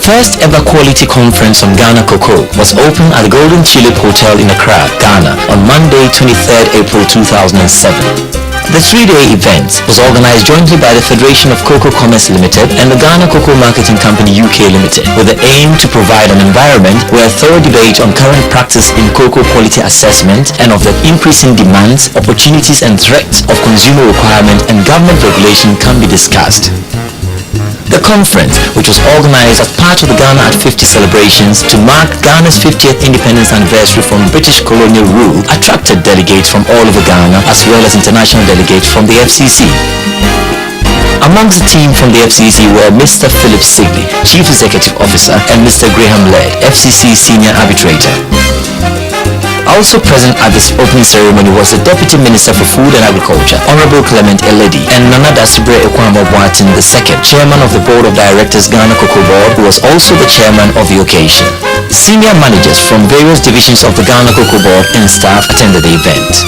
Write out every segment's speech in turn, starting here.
first ever quality conference on Ghana cocoa was opened at the Golden Tulip Hotel in Accra, Ghana on Monday, 23rd April 2007. The three-day event was organized jointly by the Federation of Cocoa Commerce Limited and the Ghana Cocoa Marketing Company UK Limited, with the aim to provide an environment where a thorough debate on current practice in cocoa quality assessment and of the increasing demands, opportunities and threats of consumer requirement and government regulation can be discussed. The conference, which was organized as part of the Ghana at 50 celebrations to mark Ghana's 50th independence anniversary from British colonial rule, attracted delegates from all over Ghana as well as international delegates from the FCC. Amongst the team from the FCC were Mr. Philip Sigley, Chief Executive Officer, and Mr. Graham Laird, FCC Senior Arbitrator. Also present at this opening ceremony was the Deputy Minister for Food and Agriculture, Honorable Clement Eledi, and Nana Dasibre Ekwamo-Boateng II, Chairman of the Board of Directors Ghana Cocoa Board, who was also the Chairman of the occasion. Senior managers from various divisions of the Ghana Cocoa Board and staff attended the event.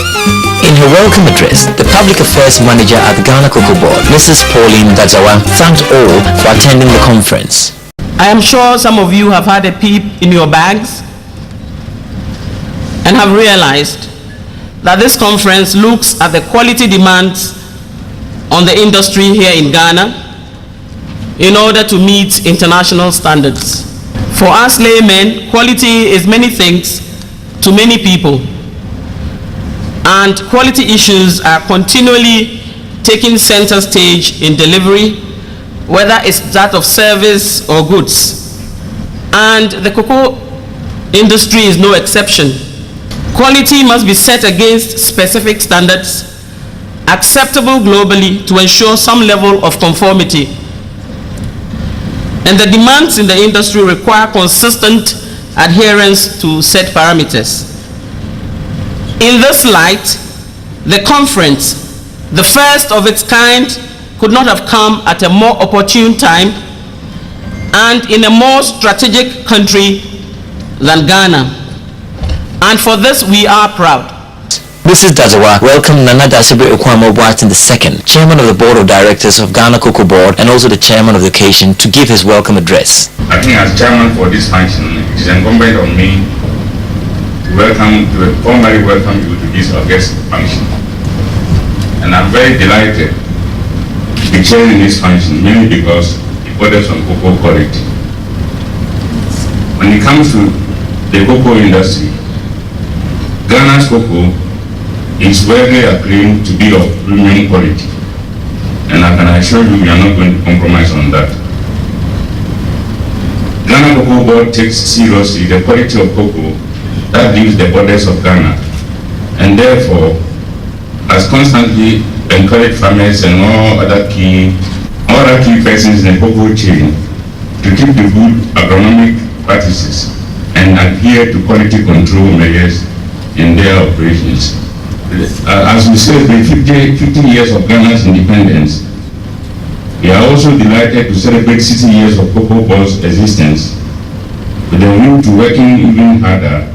In her welcome address, the Public Affairs Manager at the Ghana Cocoa Board, Mrs. Pauline Dadzawa, thanked all for attending the conference. I am sure some of you have had a peep in your bags and have realized that this conference looks at the quality demands on the industry here in Ghana in order to meet international standards. For us laymen, quality is many things to many people, and quality issues are continually taking center stage in delivery, whether it's that of service or goods, and the cocoa industry is no exception. Quality must be set against specific standards, acceptable globally to ensure some level of conformity. And the demands in the industry require consistent adherence to set parameters. In this light, the conference, the first of its kind, could not have come at a more opportune time and in a more strategic country than Ghana. And for this, we are proud. Mrs. Dadzawa welcomed Nana Dasibre Ekwamo-Boateng II, Chairman of the Board of Directors of Ghana Cocoa Board and also the Chairman of the occasion, to give his welcome address. I think as Chairman for this function, it is incumbent on me to formally welcome you to this August function. And I'm very delighted to be chairing this function, mainly because it borders on cocoa quality. When it comes to the cocoa industry, Ghana's cocoa is widely acclaimed to be of premium quality, and I can assure you we are not going to compromise on that. Ghana Cocoa Board takes seriously the quality of cocoa that leaves the borders of Ghana, and therefore has constantly encouraged farmers and all other key persons in the cocoa chain to keep the good agronomic practices and adhere to quality control measures in their operations. As we celebrate 50 years of Ghana's independence, we are also delighted to celebrate 60 years of Cocoa Board's existence, with a view to working even harder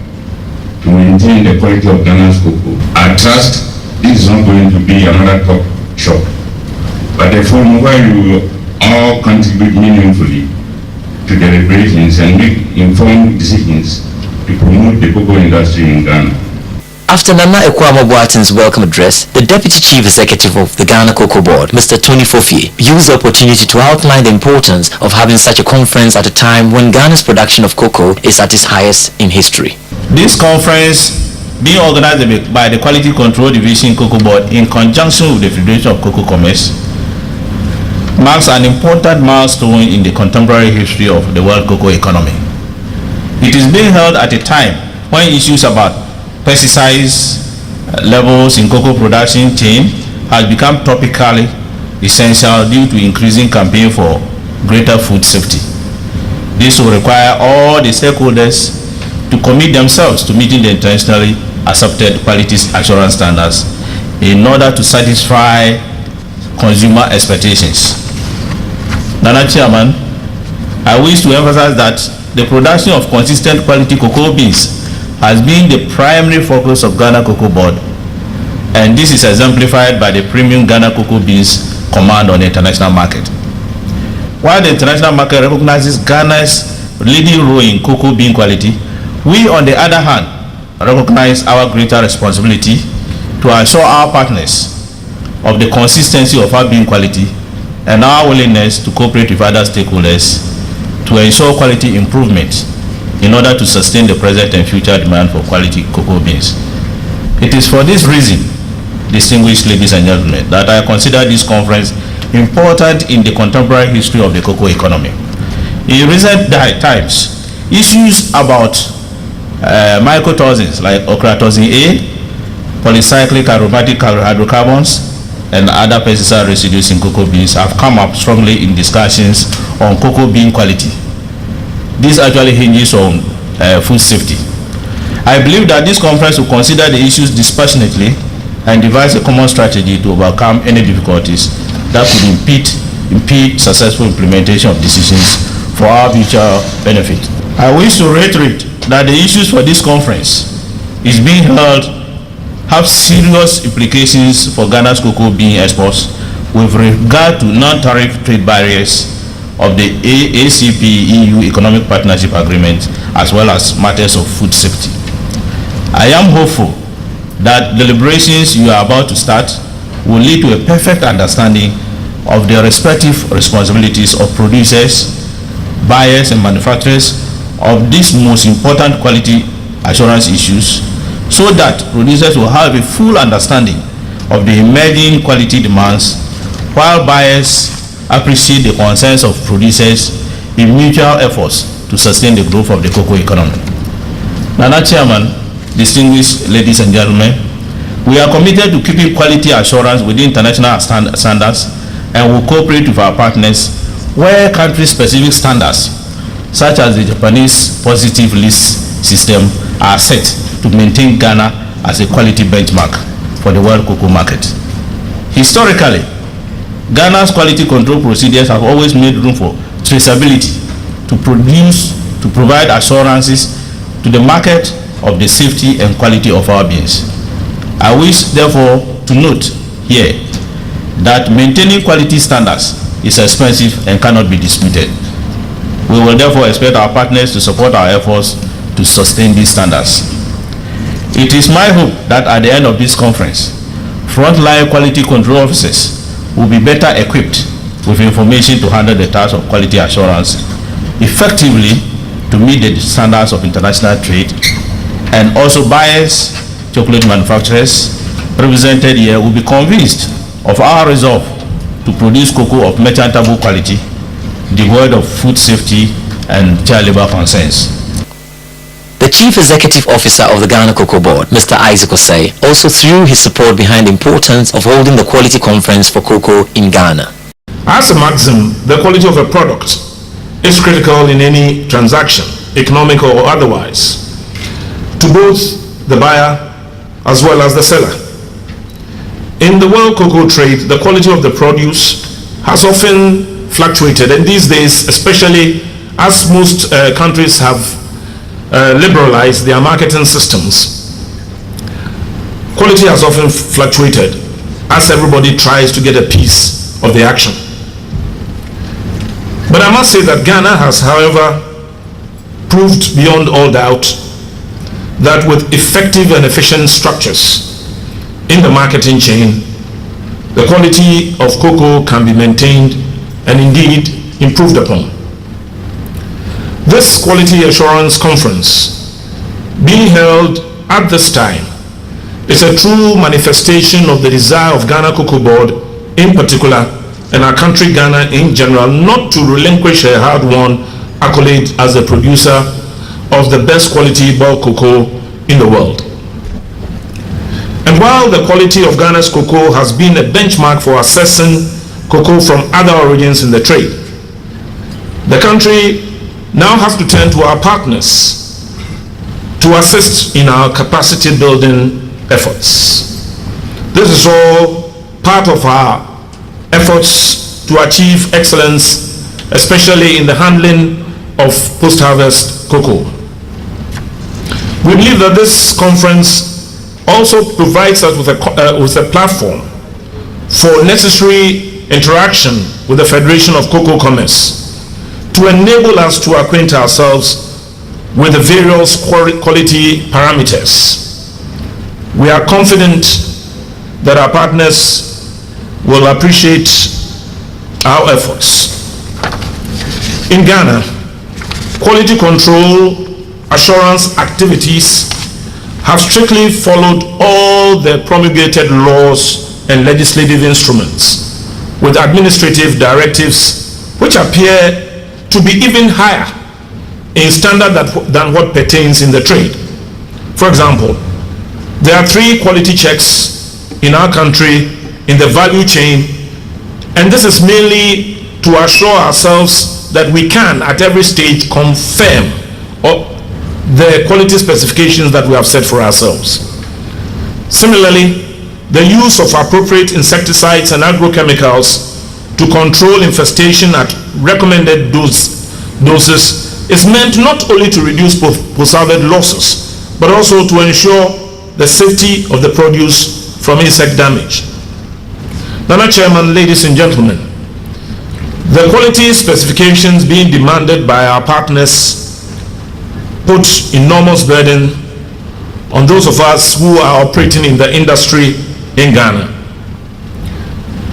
to maintain the quality of Ghana's cocoa. I trust this is not going to be another talk shop, but a forum where you will all contribute meaningfully to deliberations and make informed decisions to promote the cocoa industry in Ghana. After Nana Ekwamo-Boateng's welcome address, the Deputy Chief Executive of the Ghana Cocoa Board, Mr. Tony Fofie, used the opportunity to outline the importance of having such a conference at a time when Ghana's production of cocoa is at its highest in history. This conference, being organized by the Quality Control Division Cocoa Board in conjunction with the Federation of Cocoa Commerce, marks an important milestone in the contemporary history of the world cocoa economy. It is being held at a time when issues about pesticides levels in cocoa production chain has become topically essential due to increasing campaign for greater food safety. This will require all the stakeholders to commit themselves to meeting the internationally accepted quality assurance standards in order to satisfy consumer expectations. Nana Chairman, I wish to emphasize that the production of consistent quality cocoa beans has been the primary focus of Ghana Cocoa Board, and this is exemplified by the premium Ghana cocoa beans command on the international market. While the international market recognizes Ghana's leading role in cocoa bean quality, we on the other hand recognize our greater responsibility to assure our partners of the consistency of our bean quality and our willingness to cooperate with other stakeholders to ensure quality improvement in order to sustain the present and future demand for quality cocoa beans. It is for this reason, distinguished ladies and gentlemen, that I consider this conference important in the contemporary history of the cocoa economy. In recent times, issues about mycotoxins like ochratoxin A, polycyclic aromatic hydrocarbons, and other pesticide residues in cocoa beans have come up strongly in discussions on cocoa bean quality. This actually hinges on food safety. I believe that this conference will consider the issues dispassionately and devise a common strategy to overcome any difficulties that could impede successful implementation of decisions for our future benefit. I wish to reiterate that the issues for this conference is being held have serious implications for Ghana's cocoa bean exports with regard to non-tariff trade barriers of the ACP-EU Economic Partnership Agreement, as well as matters of food safety. I am hopeful that deliberations you are about to start will lead to a perfect understanding of the respective responsibilities of producers, buyers, and manufacturers of these most important quality assurance issues, so that producers will have a full understanding of the emerging quality demands, while buyers appreciate the concerns of producers in mutual efforts to sustain the growth of the cocoa economy. Nana Chairman, distinguished ladies and gentlemen, we are committed to keeping quality assurance within international standards and will cooperate with our partners where country-specific standards, such as the Japanese positive list system, are set to maintain Ghana as a quality benchmark for the world cocoa market. Historically, Ghana's quality control procedures have always made room for traceability to provide assurances to the market of the safety and quality of our beans. I wish, therefore, to note here that maintaining quality standards is expensive and cannot be disputed. We will therefore expect our partners to support our efforts to sustain these standards. It is my hope that at the end of this conference, frontline quality control officers will be better equipped with information to handle the task of quality assurance effectively to meet the standards of international trade, and also buyers, chocolate manufacturers represented here will be convinced of our resolve to produce cocoa of merchantable quality, devoid of food safety and child labor concerns. The Chief Executive Officer of the Ghana Cocoa Board, Mr. Isaac Osei, also threw his support behind the importance of holding the Quality Conference for cocoa in Ghana. As a maxim, the quality of a product is critical in any transaction, economic or otherwise, to both the buyer as well as the seller. In the world cocoa trade, the quality of the produce has often fluctuated, and these days, especially as most countries have liberalized their marketing systems, quality has often fluctuated as everybody tries to get a piece of the action. But I must say that Ghana has, however, proved beyond all doubt that with effective and efficient structures in the marketing chain, the quality of cocoa can be maintained and indeed improved upon. This Quality Assurance Conference being held at this time is a true manifestation of the desire of Ghana Cocoa Board in particular, and our country Ghana in general, not to relinquish a hard-won accolade as the producer of the best quality bulk cocoa in the world. And while the quality of Ghana's cocoa has been a benchmark for assessing cocoa from other origins in the trade, the country now has to turn to our partners to assist in our capacity building efforts. This is all part of our efforts to achieve excellence, especially in the handling of post-harvest cocoa. We believe that this conference also provides us with a platform for necessary interaction with the Federation of Cocoa Commerce to enable us to acquaint ourselves with the various quality parameters. We are confident that our partners will appreciate our efforts. In Ghana, quality control assurance activities have strictly followed all the promulgated laws and legislative instruments, with administrative directives which appear to be even higher in standard than what pertains in the trade. For example, there are 3 quality checks in our country in the value chain, and this is mainly to assure ourselves that we can at every stage confirm the quality specifications that we have set for ourselves. Similarly, the use of appropriate insecticides and agrochemicals to control infestation at recommended doses is meant not only to reduce post-harvest losses, but also to ensure the safety of the produce from insect damage. Nana Chairman, ladies and gentlemen, the quality specifications being demanded by our partners put enormous burden on those of us who are operating in the industry in Ghana.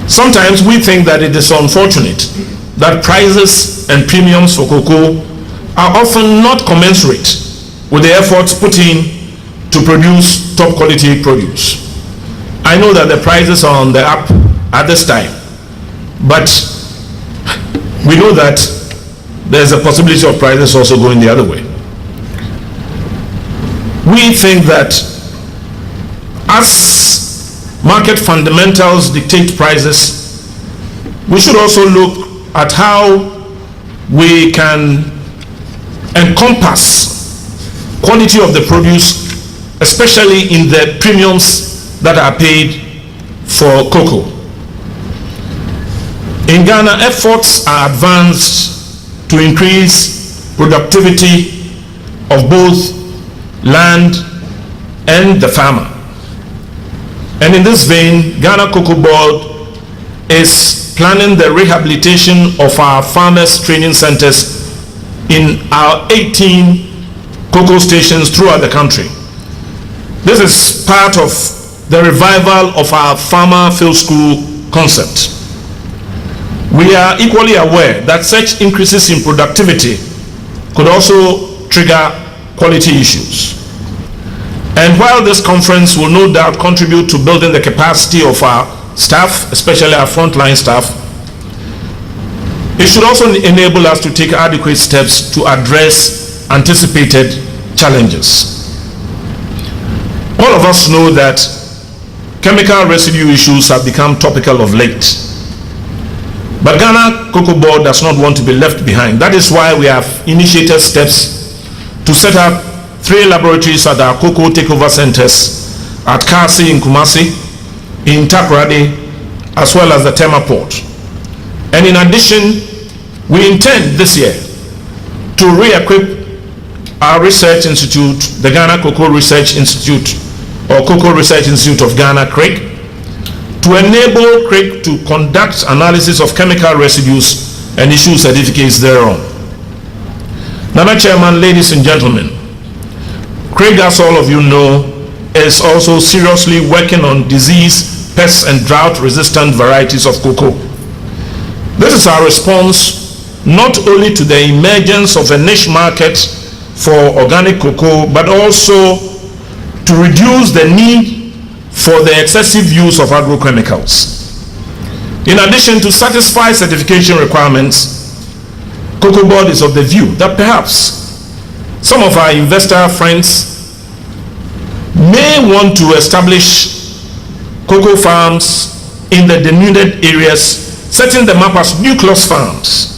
Sometimes we think that it is unfortunate that prices and premiums for cocoa are often not commensurate with the efforts put in to produce top quality produce. I know that the prices are on the up at this time, but we know that there's a possibility of prices also going the other way. We think that as market fundamentals dictate prices, we should also look at how we can encompass quality of the produce, especially in the premiums that are paid for cocoa. In Ghana, efforts are advanced to increase productivity of both land and the farmer. And in this vein, Ghana Cocoa Board is planning the rehabilitation of our farmers training centers in our 18 cocoa stations throughout the country. This is part of the revival of our farmer field school concept. We are equally aware that such increases in productivity could also trigger quality issues. And while this conference will no doubt contribute to building the capacity of our staff, especially our frontline staff, it should also enable us to take adequate steps to address anticipated challenges. All of us know that chemical residue issues have become topical of late. But Ghana Cocoa Board does not want to be left behind. That is why we have initiated steps to set up 3 laboratories at our cocoa takeover centers at Kasi in Kumasi, in Takoradi, as well as the Tema Port. And in addition, we intend this year to re-equip our research institute, the Ghana Cocoa Research Institute, or Cocoa Research Institute of Ghana, CRIC, to enable CRIC to conduct analysis of chemical residues and issue certificates thereon. Nana Chairman, ladies and gentlemen, CRIC, as all of you know, is also seriously working on disease, pest and drought-resistant varieties of cocoa. This is our response not only to the emergence of a niche market for organic cocoa, but also to reduce the need for the excessive use of agrochemicals. In addition to satisfy certification requirements, Cocoa Board is of the view that perhaps some of our investor friends may want to establish cocoa farms in the denuded areas, setting them up as nucleus farms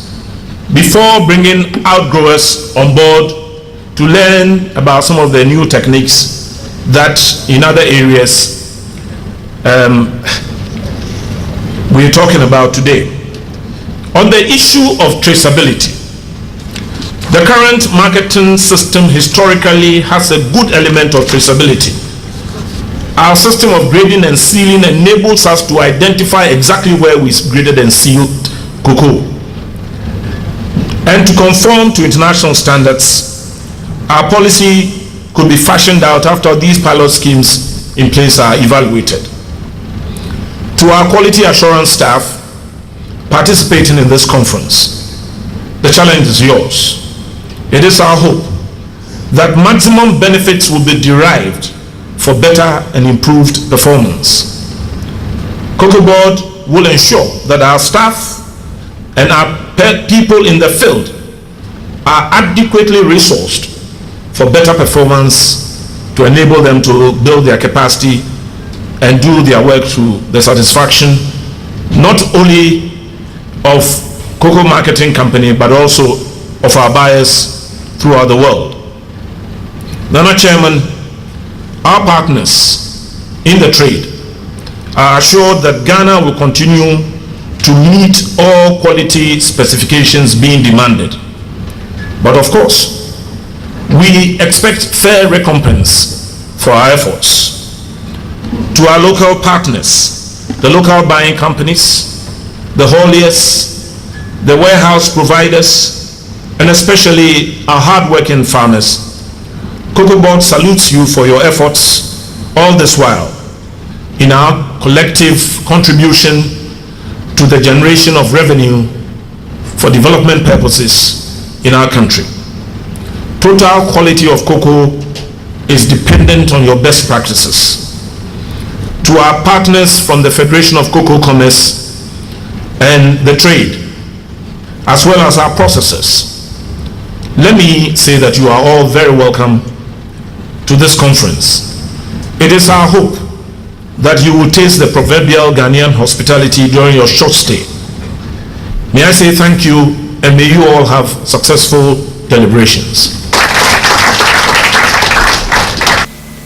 before bringing outgrowers on board to learn about some of the new techniques that in other areas we're talking about today. On the issue of traceability, the current marketing system historically has a good element of traceability. Our system of grading and sealing enables us to identify exactly where we graded and sealed cocoa. And to conform to international standards, our policy could be fashioned out after these pilot schemes in place are evaluated. To our quality assurance staff participating in this conference, the challenge is yours. It is our hope that maximum benefits will be derived for better and improved performance. Cocoa Board will ensure that our staff and our people in the field are adequately resourced for better performance to enable them to build their capacity and do their work to the satisfaction not only of cocoa marketing company but also of our buyers throughout the world. Nana Chairman, our partners in the trade are assured that Ghana will continue to meet all quality specifications being demanded. But of course, we expect fair recompense for our efforts. To our local partners, the local buying companies, the hauliers, the warehouse providers, and especially our hard-working farmers, Cocoa Board salutes you for your efforts all this while in our collective contribution to the generation of revenue for development purposes in our country. Total quality of cocoa is dependent on your best practices. To our partners from the Federation of Cocoa Commerce and the trade, as well as our processors, let me say that you are all very welcome to this conference. It is our hope that you will taste the proverbial Ghanaian hospitality during your short stay. May I say thank you, and may you all have successful deliberations.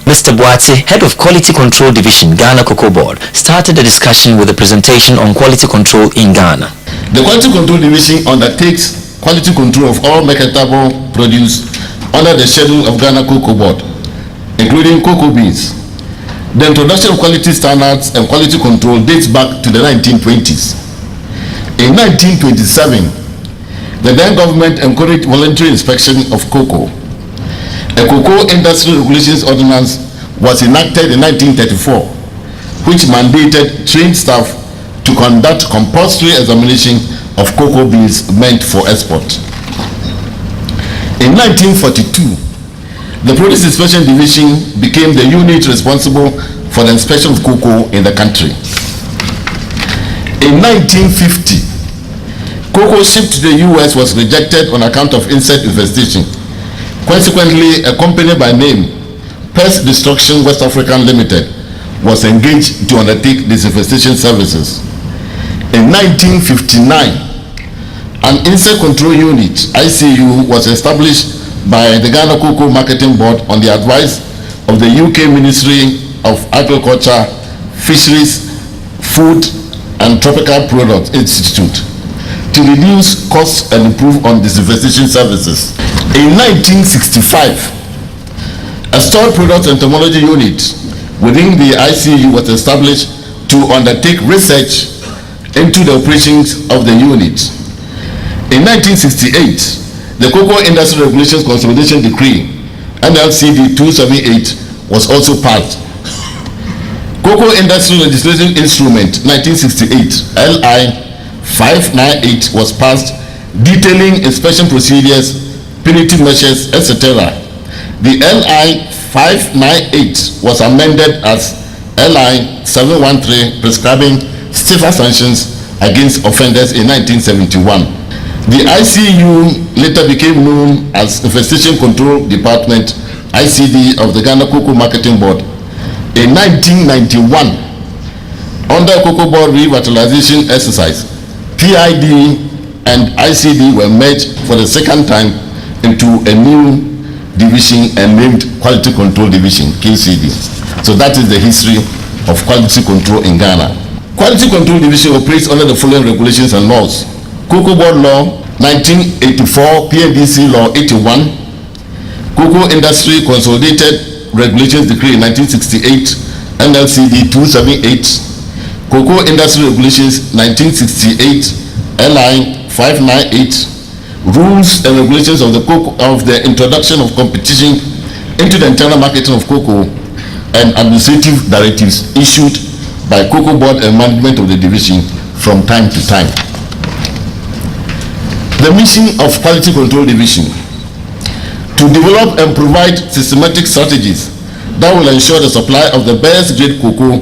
Mr. Boati, Head of Quality Control Division, Ghana Cocoa Board, started the discussion with a presentation on quality control in Ghana. The Quality Control Division undertakes quality control of all marketable produce under the schedule of Ghana Cocoa Board, including cocoa beans. The introduction of quality standards and quality control dates back to the 1920s. In 1927, the then government encouraged voluntary inspection of cocoa. A Cocoa Industry Regulations Ordinance was enacted in 1934, which mandated trained staff to conduct compulsory examination of cocoa beans meant for export. In 1942, the Produce Inspection Division became the unit responsible for the inspection of cocoa in the country. In 1950, cocoa shipped to the US was rejected on account of insect infestation. Consequently, a company by name Pest Destruction West African Limited was engaged to undertake disinfestation services. In 1959, an insect control unit, ICU, was established by the Ghana Cocoa Marketing Board on the advice of the UK Ministry of Agriculture, Fisheries, Food and Tropical Products Institute to reduce costs and improve on disinfestation services. In 1965, a stored products entomology unit within the ICU was established to undertake research into the operations of the unit. In 1968, the Cocoa Industry Regulations Consolidation Decree, NLCD 278, was also passed. Cocoa Industry Legislation Instrument 1968, LI 598, was passed, detailing inspection procedures, punitive measures, etc. The LI 598 was amended as LI 713, prescribing stiffer sanctions against offenders in 1971. The ICU later became known as Infestation Control Department, ICD, of the Ghana Cocoa Marketing Board. In 1991, under Cocoa Board revitalization exercise, PID and ICD were merged for the second time into a new division and named Quality Control Division, QCD. So that is the history of quality control in Ghana. Quality Control Division operates under the following regulations and laws: Cocoa Board Law 1984, PNDC Law 81, Cocoa Industry Consolidated Regulations Decree 1968, NLCD 278, Cocoa Industry Regulations 1968, LI 598, Rules and Regulations of the introduction of competition into the internal marketing of cocoa, and administrative directives issued by Cocoa Board and management of the division from time to time. The mission of Quality Control Division: to develop and provide systematic strategies that will ensure the supply of the best grade cocoa,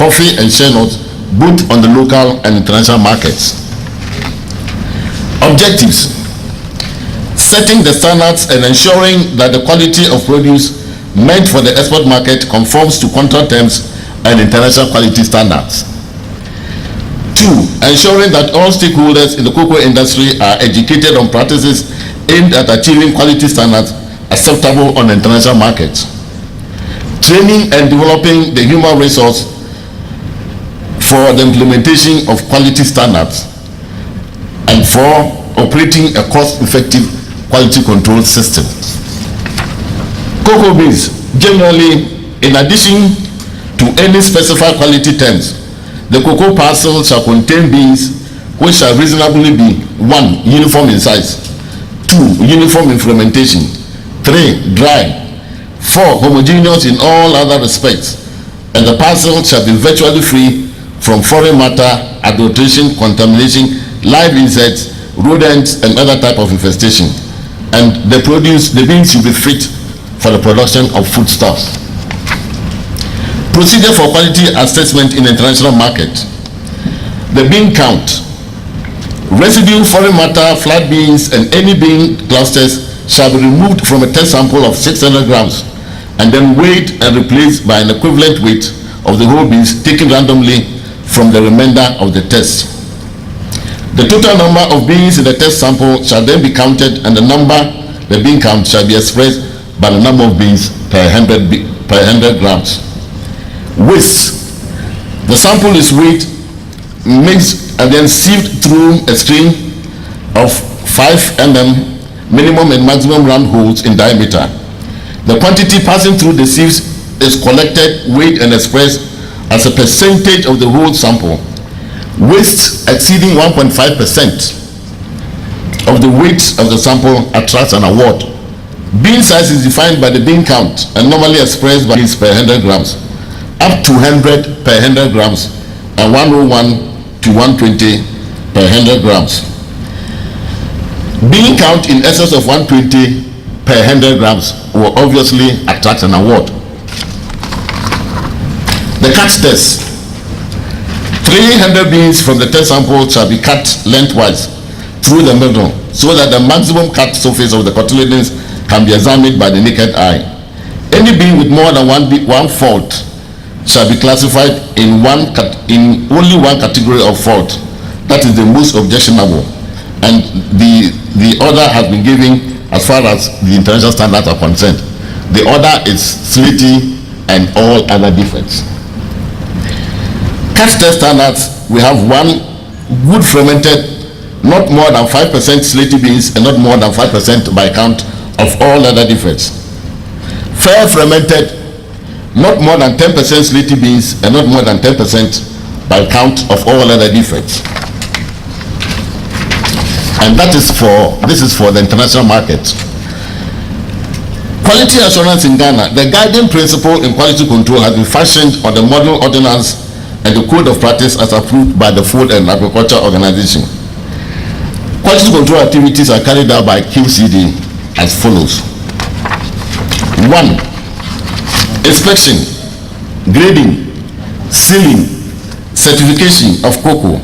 coffee and shea nuts both on the local and international markets. Objectives: setting the standards and ensuring that the quality of produce meant for the export market conforms to contract terms and international quality standards. 2. Ensuring that all stakeholders in the cocoa industry are educated on practices aimed at achieving quality standards acceptable on the international market. Training and developing the human resource for the implementation of quality standards. And 4. Operating a cost-effective quality control system. Cocoa beans, generally, in addition to any specified quality terms, the cocoa parcel shall contain beans which shall reasonably be 1. Uniform in size, 2. Uniform in fermentation, 3. Dry, 4. Homogeneous in all other respects, and the parcel shall be virtually free from foreign matter, adulteration, contamination, live insects, rodents, and other type of infestation, and the beans should be fit for the production of foodstuffs. Procedure for quality assessment in the international market. The bean count. Residue, foreign matter, flat beans, and any bean clusters shall be removed from a test sample of 600 grams and then weighed and replaced by an equivalent weight of the whole beans taken randomly from the remainder of the test. The total number of beans in the test sample shall then be counted, and the bean count shall be expressed by the number of beans per 100 grams. Waste. The sample is weighed, mixed, and then sieved through a stream of 5 mm minimum and maximum round holes in diameter. The quantity passing through the sieves is collected, weighed, and expressed as a percentage of the whole sample. Waste exceeding 1.5% of the weight of the sample attracts an award. Bean size is defined by the bean count and normally expressed by beans per 100 grams, up to 100 per 100 grams, and 101 to 120 per 100 grams. Bean count in excess of 120 per 100 grams will obviously attract an award. The cut test. 300 beans from the test sample shall be cut lengthwise through the middle so that the maximum cut surface of the cotyledons can be examined by the naked eye. Any bean with more than one fault shall be classified in only one category of fault, that is the most objectionable, and the order has been given as far as the international standards are concerned. The order is slaty and all other defects. Cut test standards: we have 1 good fermented, not more than 5% slaty beans and not more than 5% by count of all other defects. Fair fermented, not more than 10% slaty beans and not more than 10% by count of all other defects. And this is for the international market. Quality assurance in Ghana. The guiding principle in quality control has been fashioned on the model ordinance and the code of practice as approved by the Food and Agriculture Organization. Quality control activities are carried out by QCD as follows. 1. Inspection, grading, sealing, certification of cocoa.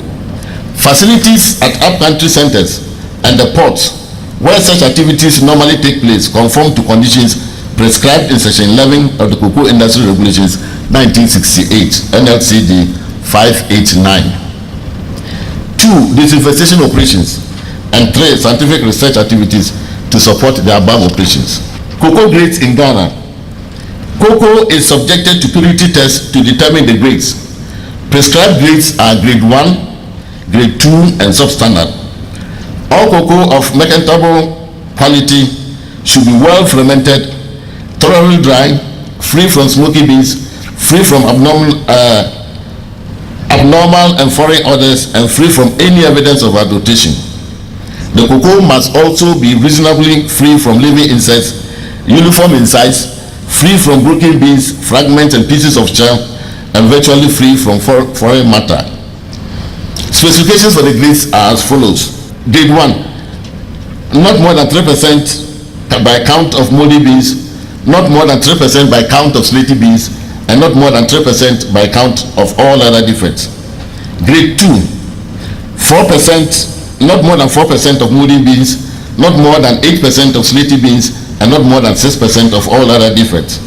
Facilities at upcountry centers and the ports where such activities normally take place conform to conditions prescribed in section 11 of the Cocoa Industry Regulations 1968, NLCD 589. 2. Disinfestation operations, and 3. Scientific research activities to support the above operations. Cocoa grades in Ghana. Cocoa is subjected to purity tests to determine the grades. Prescribed grades are grade 1, grade 2, and substandard. All cocoa of merchantable quality should be well fermented, thoroughly dry, free from smoky beans, free from abnormal and foreign orders, and free from any evidence of adulteration. The cocoa must also be reasonably free from living insects, uniform in size, free from broken beans, fragments and pieces of shell, and virtually free from foreign matter. Specifications for the grades are as follows. Grade 1, not more than 3% by count of moldy beans, not more than 3% by count of slaty beans, and not more than 3% by count of all other defects. Grade 2, 4%, not more than 4% of moldy beans, not more than 8% of slaty beans, and not more than 6% of all other defects.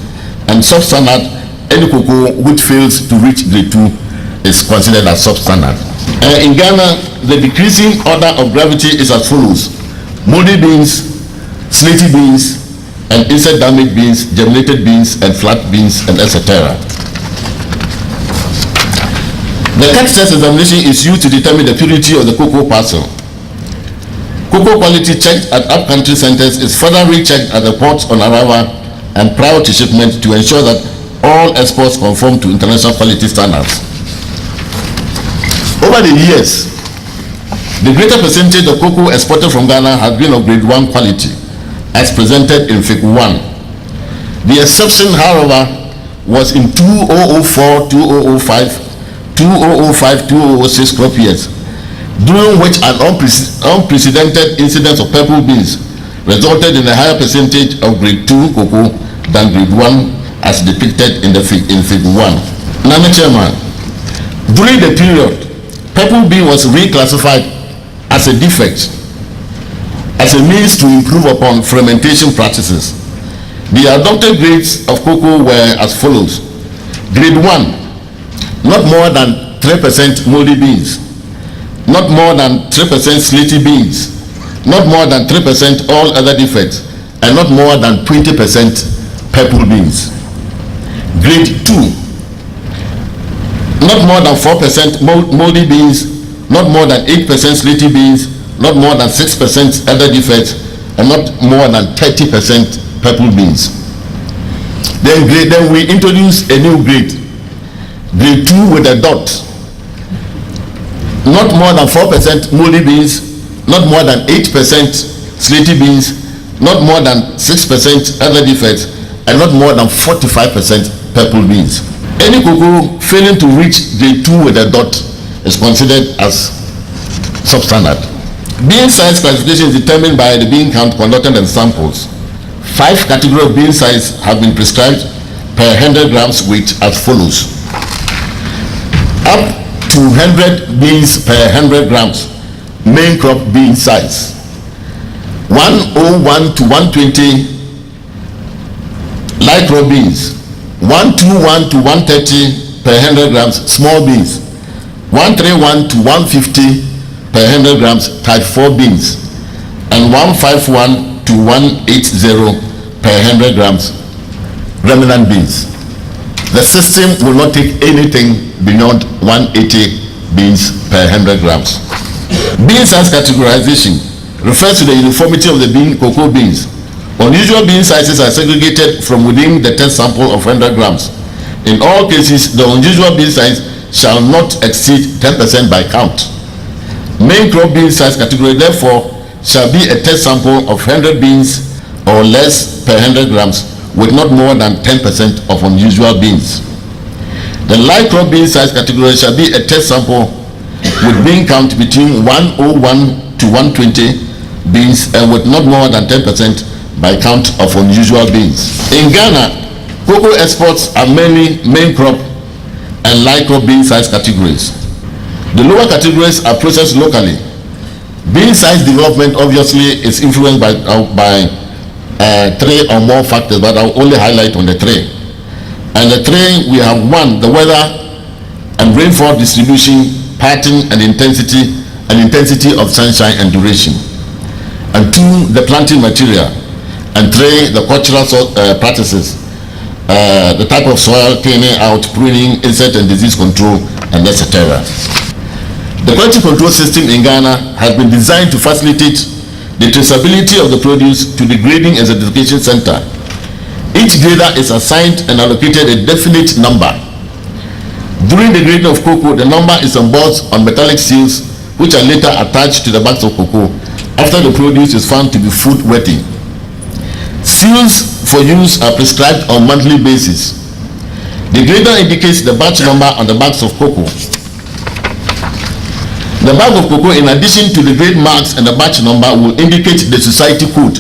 And substandard, any cocoa which fails to reach grade 2 is considered as substandard. In Ghana, the decreasing order of gravity is as follows: moldy beans, slaty beans, and insect damaged beans, germinated beans, and flat beans, and etc. The catch test examination is used to determine the purity of the cocoa parcel. Cocoa quality checked at up-country centers is further rechecked at the ports on arrival and prior to shipment to ensure that all exports conform to international quality standards. Over the years, the greater percentage of cocoa exported from Ghana has been of grade 1 quality, as presented in Fig 1. The exception, however, was in 2004, 2005, 2005-2006 crop years, during which an unprecedented incidence of purple beans resulted in a higher percentage of grade 2 cocoa than grade 1 as depicted in Fig 1. Nana Chairman, during the period, purple bean was reclassified as a defect as a means to improve upon fermentation practices. The adopted grades of cocoa were as follows: grade 1, not more than 3% moldy beans, not more than 3% slaty beans, not more than 3% all other defects, and not more than 20% purple beans. Grade 2, not more than 4% moldy beans, not more than 8% slaty beans, not more than 6% other defects, and not more than 30% purple beans. Then we introduce a new grade, grade 2 with a dot. Not more than 4% moldy beans, not more than 8% slaty beans, not more than 6% other defects, and not more than 45% purple beans. Any cocoa failing to reach grade 2 with a dot is considered as substandard. Bean size classification is determined by the bean count conducted in samples. 5 categories of bean size have been prescribed per 100 grams weight as follows: up to 100 beans per 100 grams, main crop bean size. 101 to 120 light crop beans. 121 to 130 per 100 grams, small beans. 131 to 150 per 100 grams, type 4 beans. And 151 to 180 per 100 grams, remnant beans. The system will not take anything beyond 180 beans per 100 grams. Bean size categorization refers to the uniformity of the cocoa beans. Unusual bean sizes are segregated from within the test sample of 100 grams. In all cases, the unusual bean size shall not exceed 10% by count. Main crop bean size category, therefore, shall be a test sample of 100 beans or less per 100 grams with not more than 10% of unusual beans. The light crop bean size category shall be a test sample with bean count between 101 to 120 beans and with not more than 10% by count of unusual beans. In Ghana, cocoa exports are mainly main crop and light crop bean size categories. The lower categories are processed locally. Bean size development obviously is influenced by 3 or more factors, but I'll only highlight on the 3. And the 3, we have 1, the weather and rainfall distribution, pattern and intensity of sunshine and duration. And 2, the planting material. And 3, the cultural practices, the type of soil, cleaning out, pruning, insect and disease control, and etc. The quality control system in Ghana has been designed to facilitate the traceability of the produce to the grading and certification center. Each grader is assigned and allocated a definite number. During the grading of cocoa, the number is embossed on metallic seals, which are later attached to the bags of cocoa after the produce is found to be food worthy. Seals for use are prescribed on monthly basis. The grader indicates the batch number on the bags of cocoa. The bag of cocoa, in addition to the grade marks and the batch number, will indicate the society code,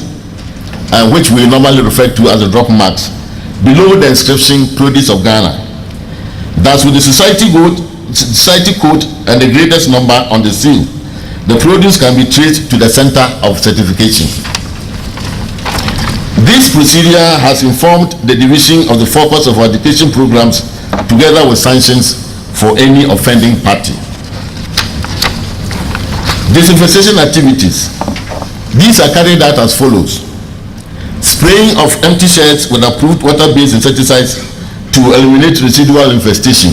which we normally refer to as the drop marks, below the inscription "Produce of Ghana." Thus, with the society code and the grader's number on the seal, the produce can be traced to the center of certification. This procedure has informed the division of the focus of our education programs together with sanctions for any offending party. Disinfestation activities. These are carried out as follows: spraying of empty sheds with approved water-based insecticides to eliminate residual infestation,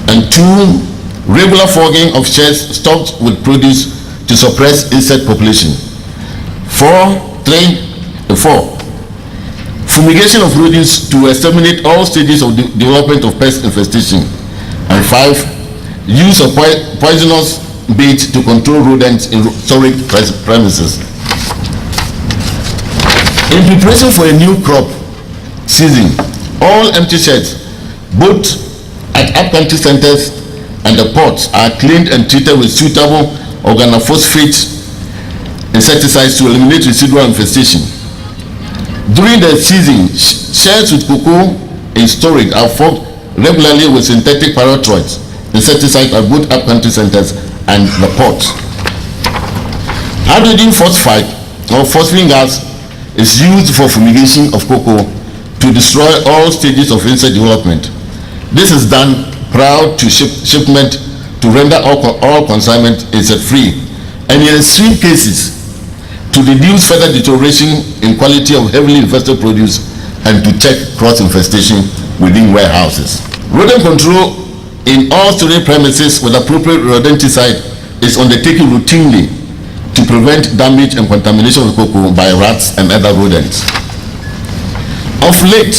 and 2, regular fogging of sheds stocked with produce to suppress insect population. 4, fumigation of produce to exterminate all stages of development of pest infestation. And 5, use of poisonous bait to control rodents in storage premises. In preparation for a new crop season, all empty sheds, both at upcountry centers and the ports, are cleaned and treated with suitable organophosphate insecticides to eliminate residual infestation. During the season, sheds with cocoa in storage are fogged regularly with synthetic pyrethroids insecticides at both upcountry centers and the ports. Hydrogen phosphide or phosphine gas is used for fumigation of cocoa to destroy all stages of insect development. This is done prior to shipment to render all consignment insect-free, and in extreme cases to reduce further deterioration in quality of heavily infested produce and to check cross-infestation within warehouses. Rodent control in all storage premises with appropriate rodenticide is undertaken routinely to prevent damage and contamination of cocoa by rats and other rodents. Of late,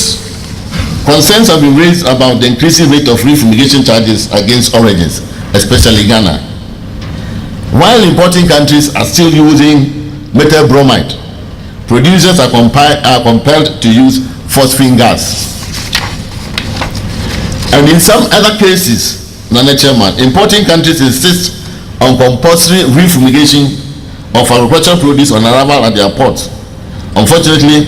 concerns have been raised about the increasing rate of refumigation charges against oranges, especially Ghana. While importing countries are still using methyl bromide, producers are compelled to use phosphine gas. And in some other cases, Nana Chairman, importing countries insist on compulsory refumigation of agricultural produce on arrival at their ports. Unfortunately,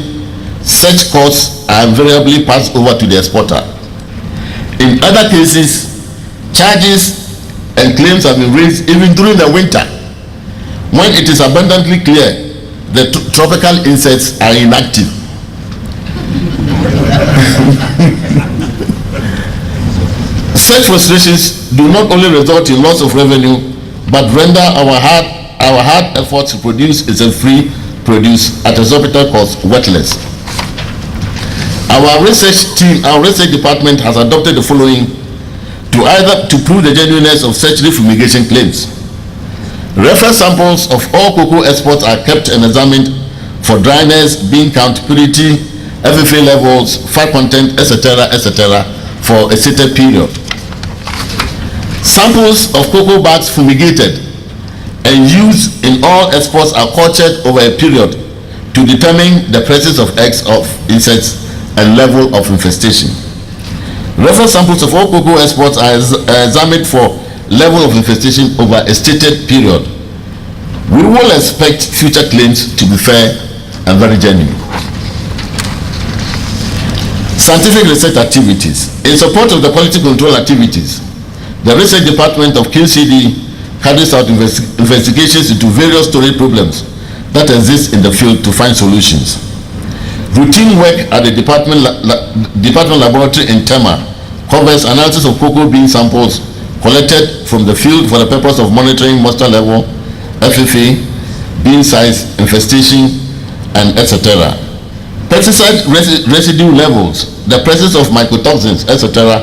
such costs are invariably passed over to the exporter. In other cases, charges and claims have been raised even during the winter, when it is abundantly clear the tropical insects are inactive. Such frustrations do not only result in loss of revenue, but render our hard efforts to produce insect-free produce at exorbitant cost worthless. Our research department has adopted the following to prove the genuineness of such refumigation claims. Reference samples of all cocoa exports are kept and examined for dryness, bean count, purity, FFA levels, fat content, etc., for a stated period. Samples of cocoa bags fumigated and used in all exports are cultured over a period to determine the presence of eggs of insects and level of infestation. Reference samples of all cocoa exports are examined for level of infestation over a stated period. We will expect future claims to be fair and very genuine. Scientific research activities. In support of the quality control activities, the research department of QCD carries out investigations into various storage problems that exist in the field to find solutions. Routine work at the department laboratory in Tema covers analysis of cocoa bean samples collected from the field for the purpose of monitoring moisture level, FFA, bean size, infestation, and etc. Pesticide residue levels, the presence of mycotoxins, etc.,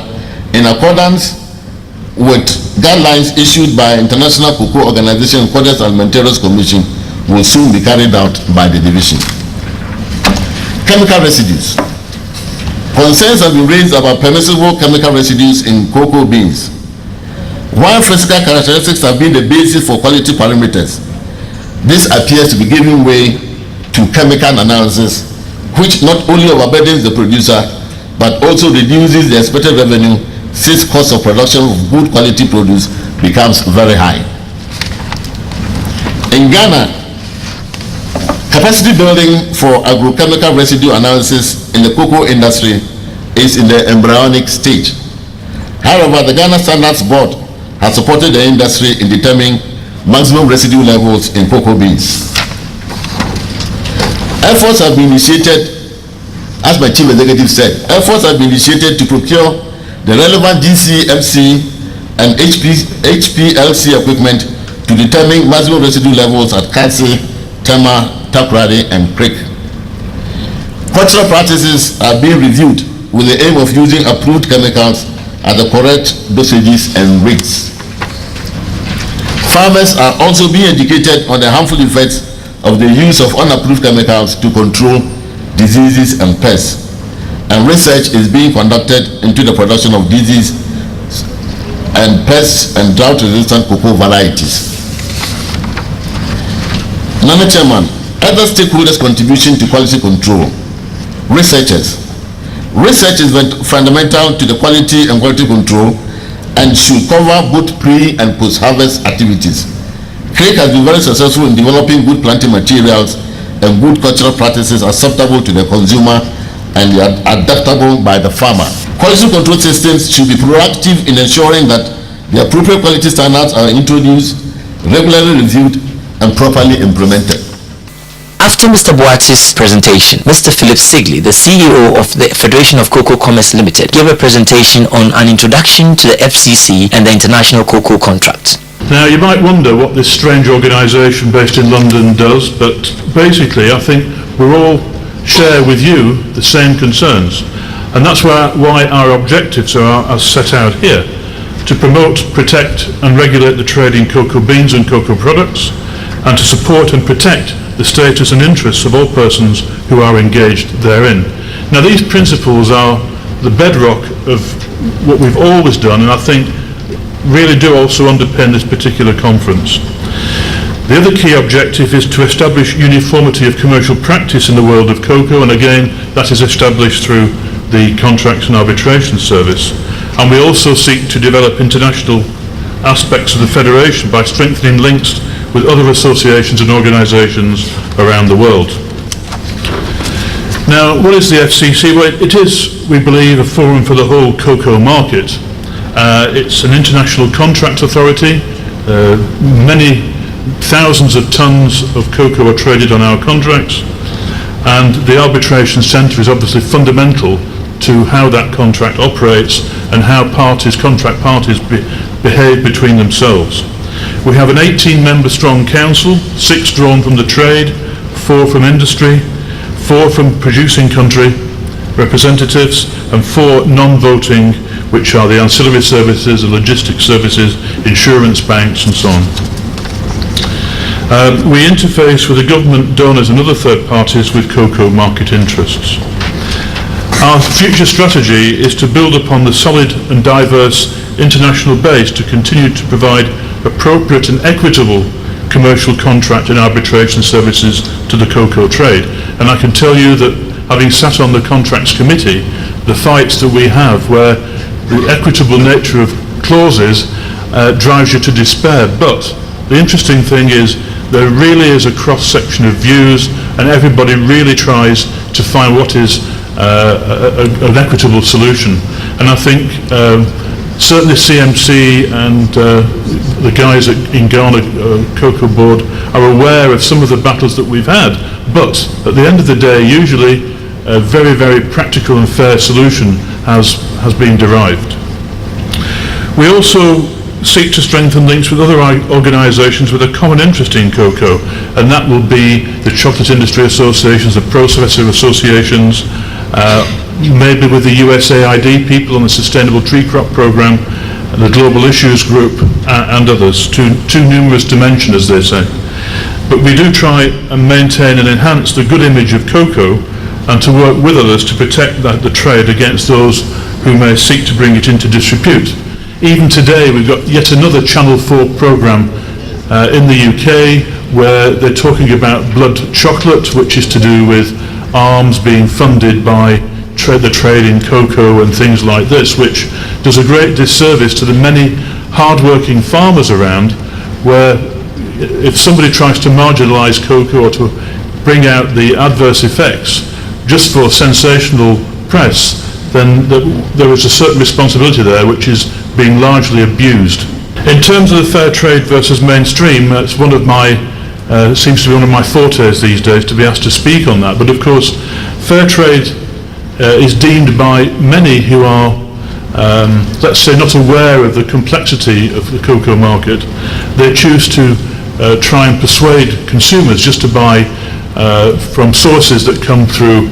in accordance with guidelines issued by International Cocoa Organization Codes Alimentarios Commission, will soon be carried out by the division. Chemical residues. Concerns have been raised about permissible chemical residues in cocoa beans. While physical characteristics have been the basis for quality parameters, this appears to be giving way to chemical analysis, which not only overburdens the producer, but also reduces the expected revenue since cost of production of good quality produce becomes very high. In Ghana, capacity building for agrochemical residue analysis in the cocoa industry is in the embryonic stage. However, the Ghana Standards Board has supported the industry in determining maximum residue levels in cocoa beans. Efforts have been initiated, as my chief executive said, efforts have been initiated to procure the relevant GCMC and HPLC equipment to determine maximum residue levels at Katse, Tema, Takoradi, and Creek. Cultural practices are being reviewed with the aim of using approved chemicals at the correct dosages and rates. Farmers are also being educated on the harmful effects of the use of unapproved chemicals to control diseases and pests, and research is being conducted into the production of disease and pests and drought-resistant cocoa varieties. Nana Chairman, other stakeholders' contribution to quality control. Researchers. Research is fundamental to the quality and quality control and should cover both pre- and post-harvest activities. Craig has been very successful in developing good planting materials and good cultural practices acceptable to the consumer and adaptable by the farmer. Quality control systems should be proactive in ensuring that the appropriate quality standards are introduced, regularly reviewed, and properly implemented. After Mr. Boatsi's presentation, Mr. Philip Sigley, the CEO of the Federation of Cocoa Commerce Limited, gave a presentation on an introduction to the FCC and the International Cocoa Contract. Now, you might wonder what this strange organisation based in London does, but basically I think we all share with you the same concerns, and that's why our objectives are as set out here: to promote, protect and regulate the trade in cocoa beans and cocoa products, and to support and protect the status and interests of all persons who are engaged therein. Now, these principles are the bedrock of what we've always done, and I think really do also underpin this particular conference. The other key objective is to establish uniformity of commercial practice in the world of cocoa, and again that is established through the Contracts and Arbitration Service. And we also seek to develop international aspects of the Federation by strengthening links with other associations and organisations around the world. Now, what is the FCC? Well, it is, we believe, a forum for the whole cocoa market. It's an international contract authority. Many thousands of tons of cocoa are traded on our contracts, and the arbitration centre is obviously fundamental to how that contract operates and how contract parties behave between themselves. We have an 18-member strong council, 6 drawn from the trade, 4 from industry, 4 from producing country representatives, and 4 non-voting, which are the ancillary services, the logistics services, insurance, banks, and so on. We interface with the government, donors and other third parties with cocoa market interests. Our future strategy is to build upon the solid and diverse international base to continue to provide appropriate and equitable commercial contract and arbitration services to the cocoa trade. And I can tell you that, having sat on the contracts committee, the fights that we have where the equitable nature of clauses drives you to despair. But the interesting thing is there really is a cross-section of views, and everybody really tries to find what is an equitable solution. And I think certainly CMC and the guys in Ghana Cocoa Board are aware of some of the battles that we've had, but at the end of the day, usually a very, very practical and fair solution has been derived. We also seek to strengthen links with other organisations with a common interest in cocoa, and that will be the chocolate industry associations, the processor associations, maybe with the USAID people on the Sustainable Tree Crop Programme, the Global Issues Group, and others, too numerous to mention, as they say. But we do try and maintain and enhance the good image of cocoa and to work with others to protect the trade against those who may seek to bring it into disrepute. Even today we've got yet another Channel 4 programme in the UK where they're talking about blood chocolate, which is to do with arms being funded by the trade in cocoa and things like this, which does a great disservice to the many hard-working farmers around, where if somebody tries to marginalise cocoa or to bring out the adverse effects just for sensational press, then there is a certain responsibility there which is being largely abused. In terms of the fair trade versus mainstream, it's one of my seems to be one of my fortes these days to be asked to speak on that. But of course, fair trade is deemed by many who are, let's say, not aware of the complexity of the cocoa market. They choose to try and persuade consumers just to buy from sources that come through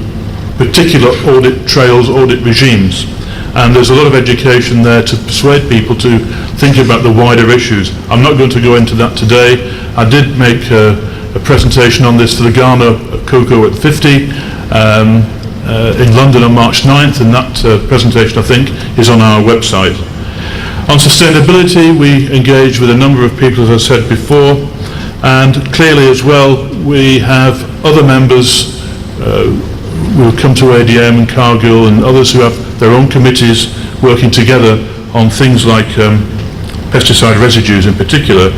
particular audit trails, audit regimes. And there's a lot of education there to persuade people to think about the wider issues. I'm not going to go into that today. I did make a presentation on this for the Ghana Cocoa at 50 in London on March 9th, and that presentation, I think, is on our website. On sustainability, we engage with a number of people, as I said before, and clearly as well, we have other members will come to ADM and Cargill and others who have their own committees working together on things like pesticide residues in particular,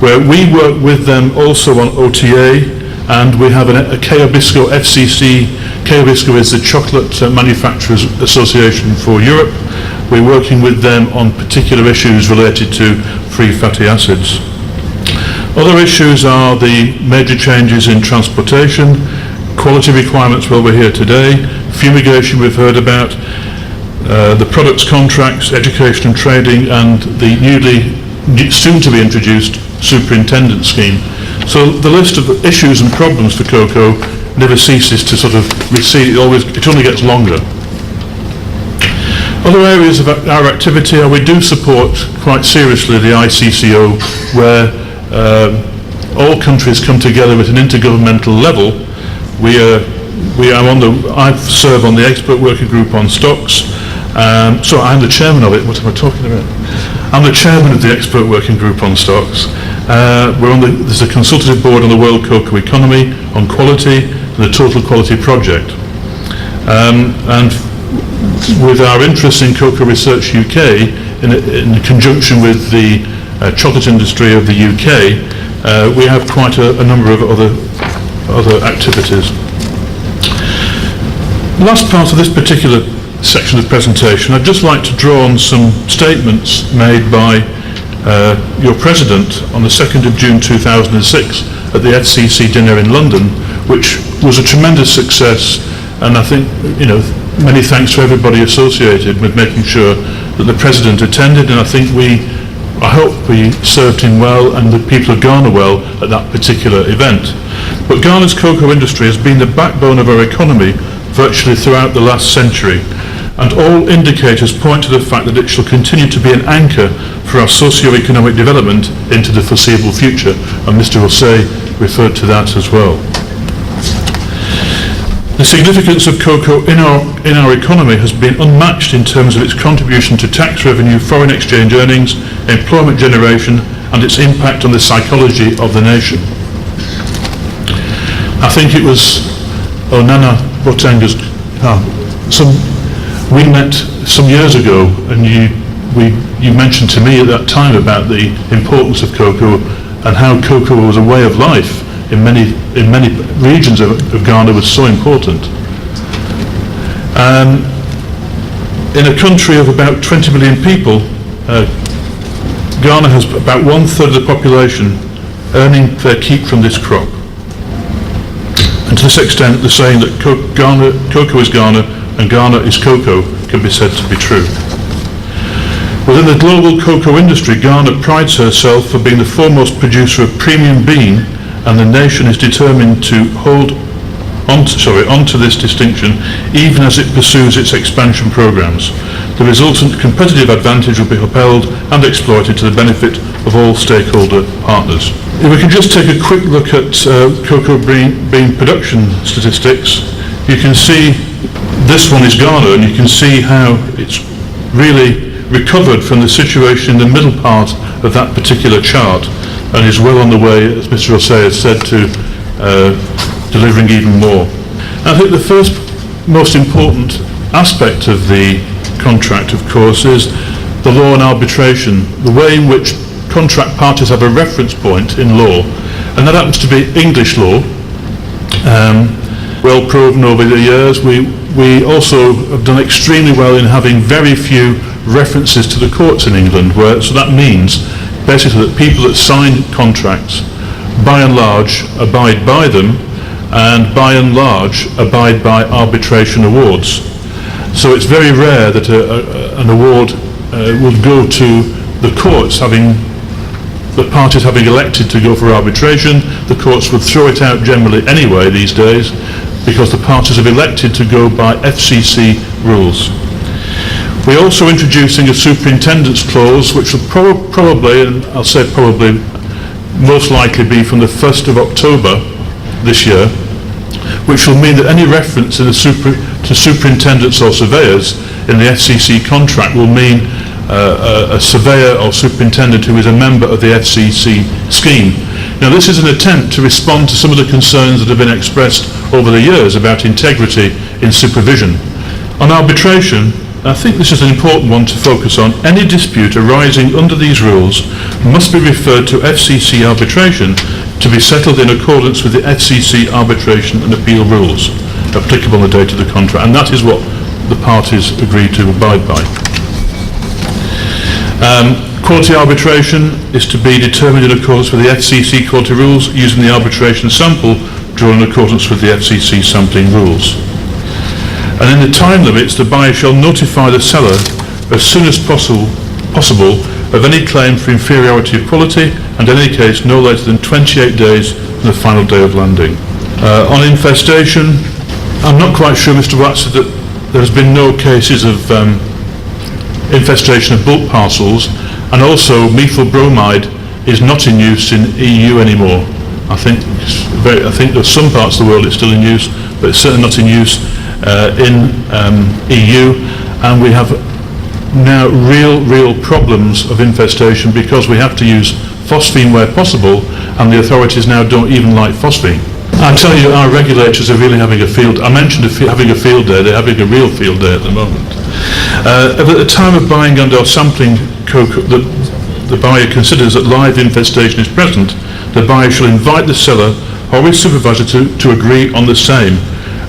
where we work with them also on OTA, and we have a K-Obisco FCC. K-Obisco is the Chocolate Manufacturers Association for Europe. We're working with them on particular issues related to free fatty acids. Other issues are the major changes in transportation, quality requirements while we're here today, fumigation we've heard about, the products contracts, education and trading, and the soon to be introduced superintendent scheme. So the list of issues and problems for cocoa never ceases to sort of recede, it only gets longer. Other areas of our activity are we do support quite seriously the ICCO, where all countries come together at an intergovernmental level. I serve on the expert working group on stocks. So I'm the chairman of it. What am I talking about? I'm the chairman of the expert working group on stocks. There's a consultative board on the world cocoa economy, on quality, and the Total Quality Project. And with our interest in Cocoa Research UK, in conjunction with the chocolate industry of the UK, we have quite a number of other activities. Last part of this particular section of the presentation, I'd just like to draw on some statements made by your president on the 2nd of June 2006 at the FCC dinner in London, which was a tremendous success, and I think, many thanks to everybody associated with making sure that the president attended, and I hope we served him well and the people of Ghana well at that particular event. But Ghana's cocoa industry has been the backbone of our economy virtually throughout the last century, and all indicators point to the fact that it shall continue to be an anchor for our socio-economic development into the foreseeable future, and Mr. Osei referred to that as well. The significance of cocoa in our economy has been unmatched in terms of its contribution to tax revenue, foreign exchange earnings, employment generation, and its impact on the psychology of the nation. I think it was Onana Botenga's, we met some years ago, and you mentioned to me at that time about the importance of cocoa and how cocoa was a way of life in many regions of Ghana, was so important. In a country of about 20 million people, Ghana has about 1/3 of the population earning their keep from this crop. And to this extent, the saying that cocoa is Ghana and Ghana is cocoa can be said to be true. Within the global cocoa industry, Ghana prides herself for being the foremost producer of premium bean, and the nation is determined to hold onto this distinction even as it pursues its expansion programs. The resultant competitive advantage will be upheld and exploited to the benefit of all stakeholder partners. If we could just take a quick look at cocoa bean production statistics. you can see this one is Ghana, and you can see how it's really recovered from the situation in the middle part of that particular chart, and is well on the way, as Mr. Osei has said, to delivering even more. And I think the first most important aspect of the contract, of course, is the law and arbitration, the way in which contract parties have a reference point in law, and that happens to be English law. Well proven over the years. We also have done extremely well in having very few references to the courts in England, so that means basically that people that sign contracts by and large abide by them, and by and large abide by arbitration awards. So it's very rare that an award will go to the courts, the parties having elected to go for arbitration. The courts would throw it out generally anyway these days, because the parties have elected to go by FCC rules. We're also introducing a superintendent's clause, which will probably, and I'll say probably, most likely be from the 1st of October this year, which will mean that any reference to superintendents or surveyors in the FCC contract will mean a surveyor or superintendent who is a member of the FCC scheme. Now, this is an attempt to respond to some of the concerns that have been expressed over the years about integrity in supervision. On arbitration, I think this is an important one to focus on. Any dispute arising under these rules must be referred to FCC arbitration to be settled in accordance with the FCC arbitration and appeal rules applicable on the date of the contract, and that is what the parties agreed to abide by. Quality arbitration is to be determined in accordance with the FCC quality rules using the arbitration sample drawn in accordance with the FCC sampling rules. And in the time limits, the buyer shall notify the seller as soon as possible of any claim for inferiority of quality, and in any case no later than 28 days from the final day of landing. On infestation, I'm not quite sure, Mr. Watt said that there has been no cases of infestation of bulk parcels, and also methyl bromide is not in use in EU anymore. I think there's some parts of the world it's still in use, but it's certainly not in use in EU, and we have now real problems of infestation because we have to use phosphine where possible, and the authorities now don't even like phosphine. I tell you, our regulators are really having a field. I mentioned having a field day. They're having a real field day at the moment. At the time of buying and or sampling cocoa, the buyer considers that live infestation is present. The buyer shall invite the seller or his supervisor to agree on the same,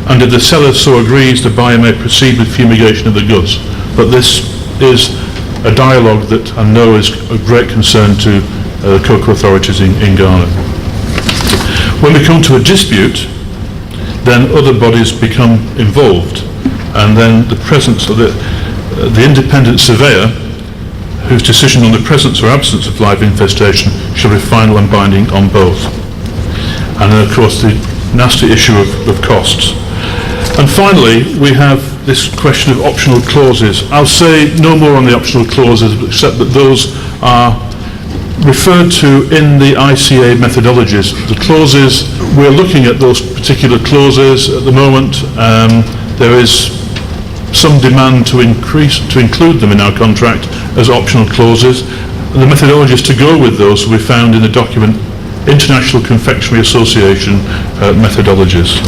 and if the seller so agrees, the buyer may proceed with fumigation of the goods. But this is a dialogue that I know is of great concern to the cocoa authorities in Ghana. When we come to a dispute, then other bodies become involved, and then the presence of the independent surveyor, whose decision on the presence or absence of live infestation shall be final and binding on both. And then, of course, the nasty issue of costs. And finally, we have this question of optional clauses. I'll say no more on the optional clauses, except that those are referred to in the ICA methodologies. The clauses, we're looking at those particular clauses at the moment. There is some demand to include them in our contract as optional clauses. And the methodologies to go with those will be found in the document International Confectionery Association methodologies.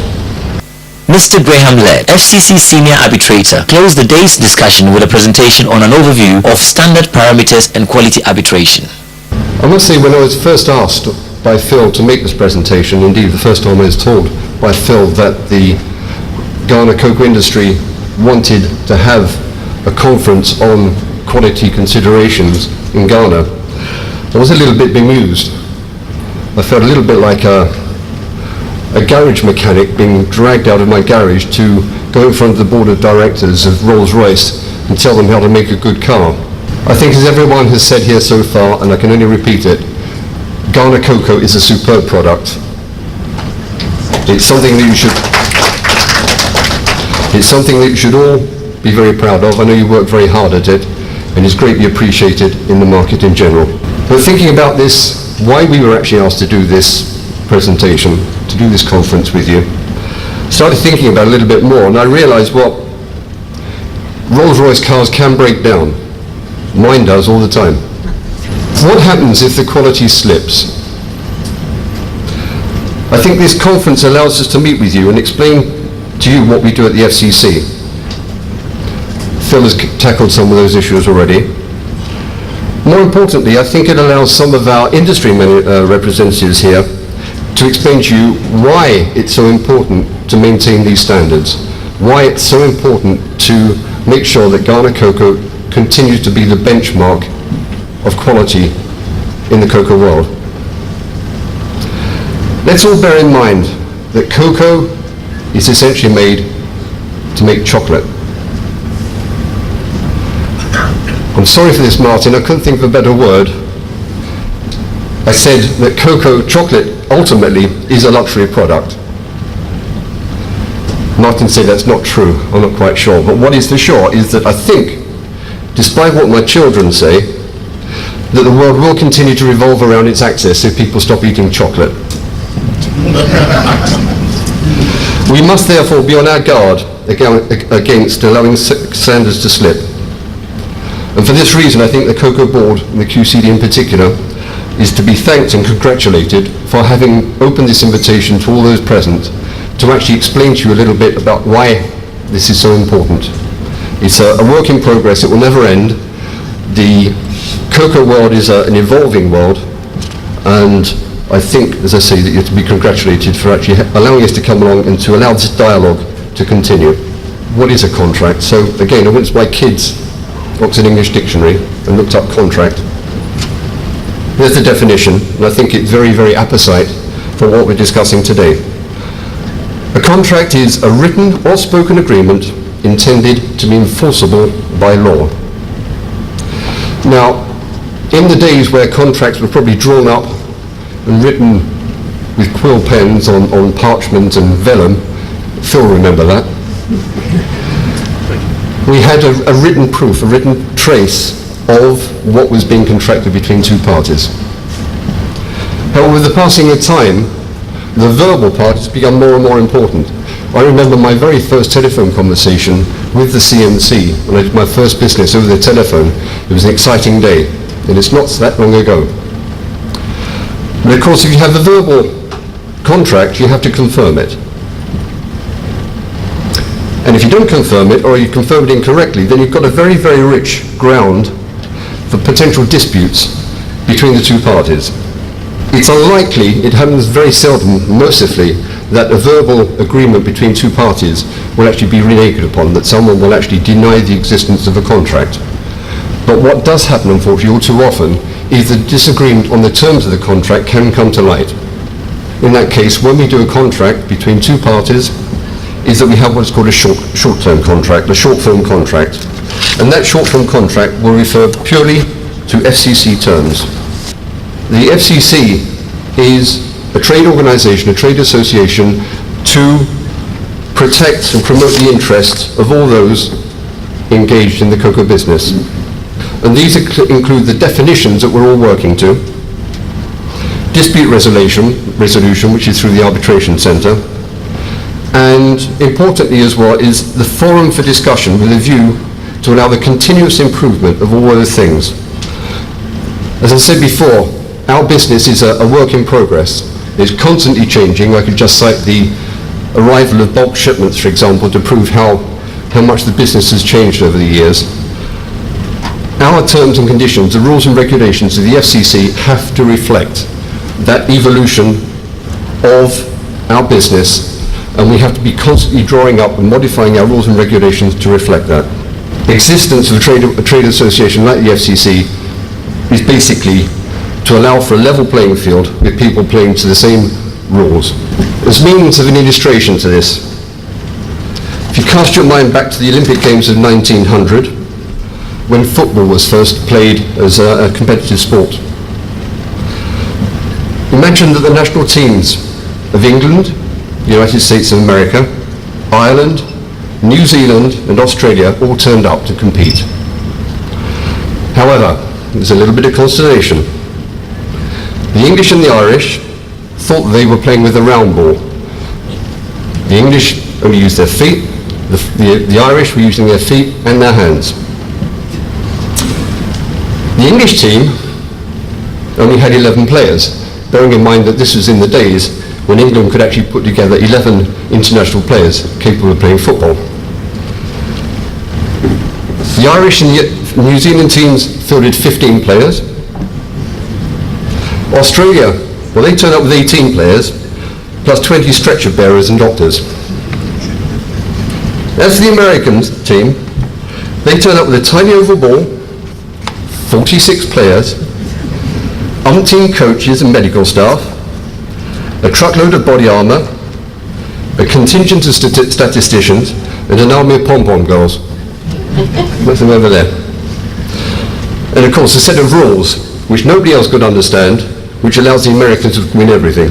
Mr. Graham Laird, FCC Senior Arbitrator, closed the day's discussion with a presentation on an overview of standard parameters and quality arbitration. I must say, when I was first asked by Phil to make this presentation, indeed the first time I was told by Phil that the Ghana cocoa industry wanted to have a conference on quality considerations in Ghana, I was a little bit bemused. I felt a little bit like a garage mechanic being dragged out of my garage to go in front of the board of directors of Rolls-Royce and tell them how to make a good car. I think, as everyone has said here so far, and I can only repeat it, Ghana cocoa is a superb product. It's something that you should all be very proud of. I know you work very hard at it, and it's greatly appreciated in the market in general. But thinking about this, why we were actually asked to do this presentation, to do this conference with you, started thinking about it a little bit more, and I realized, well, Rolls-Royce cars can break down. Mine does all the time. What happens if the quality slips? I think this conference allows us to meet with you and explain to you what we do at the FCC. Phil has tackled some of those issues already. More importantly, I think it allows some of our industry representatives here to explain to you why it's so important to maintain these standards, why it's so important to make sure that Ghana Cocoa continues to be the benchmark of quality in the cocoa world. Let's all bear in mind that cocoa is essentially made to make chocolate. I'm sorry for this, Martin, I couldn't think of a better word. I said that cocoa chocolate ultimately is a luxury product. Martin said that's not true, I'm not quite sure. But what is for sure is that I think, despite what my children say, that the world will continue to revolve around its axis if people stop eating chocolate. We must therefore be on our guard against allowing standards to slip. And for this reason, I think the Cocoa Board, and the QCD in particular, is to be thanked and congratulated for having opened this invitation to all those present to actually explain to you a little bit about why this is so important. It's a work in progress, it will never end. The cocoa world is an evolving world, and I think, as I say, that you're to be congratulated for actually allowing us to come along and to allow this dialogue to continue. What is a contract? So again, I went to my kids' Oxford English Dictionary and looked up contract. There's the definition, and I think it's very, very apposite for what we're discussing today. A contract is a written or spoken agreement intended to be enforceable by law. Now, in the days where contracts were probably drawn up and written with quill pens on parchment and vellum, Phil will remember that, we had a written proof, a written trace of what was being contracted between two parties. However, with the passing of time, the verbal part has become more and more important. I remember my very first telephone conversation with the CMC when I did my first business over the telephone. It was an exciting day, and it's not that long ago. But of course, if you have a verbal contract, you have to confirm it. And if you don't confirm it, or you confirm it incorrectly, then you've got a very, very rich ground for potential disputes between the two parties. It's unlikely, it happens very seldom, mercifully, that a verbal agreement between two parties will actually be reneged upon, that someone will actually deny the existence of a contract. But what does happen, unfortunately, all too often, is the disagreement on the terms of the contract can come to light. In that case, when we do a contract between two parties, is that we have what's called a short-term contract, a short-form contract. And that short-form contract will refer purely to FCC terms. The FCC is a trade organization, a trade association, to protect and promote the interests of all those engaged in the cocoa business. And these include the definitions that we're all working to, dispute resolution, which is through the arbitration center, and importantly as well is the forum for discussion with a view to allow the continuous improvement of all those things. As I said before, our business is a work in progress. It's constantly changing. I could just cite the arrival of bulk shipments, for example, to prove how much the business has changed over the years. Our terms and conditions, the rules and regulations of the FCC have to reflect that evolution of our business, and we have to be constantly drawing up and modifying our rules and regulations to reflect that. Existence of a trade association like the FCC is basically to allow for a level playing field with people playing to the same rules. As means of an illustration to this, if you cast your mind back to the Olympic Games of 1900, when football was first played as a competitive sport, imagine that the national teams of England, the United States of America, Ireland, New Zealand and Australia all turned up to compete. However, there's a little bit of consternation. The English and the Irish thought they were playing with a round ball, The English only used their feet, the Irish were using their feet and their hands. The English team only had 11 players, bearing in mind that this was in the days when England could actually put together 11 international players capable of playing football. The Irish and the New Zealand teams fielded 15 players. Australia, well, they turned up with 18 players, plus 20 stretcher bearers and doctors. As for the American team, they turned up with a tiny oval ball, 46 players, umpteen coaches and medical staff, a truckload of body armour, a contingent of statisticians, and an army of pom-pom girls. That's them over there. And of course a set of rules which nobody else could understand, which allows the Americans to win everything.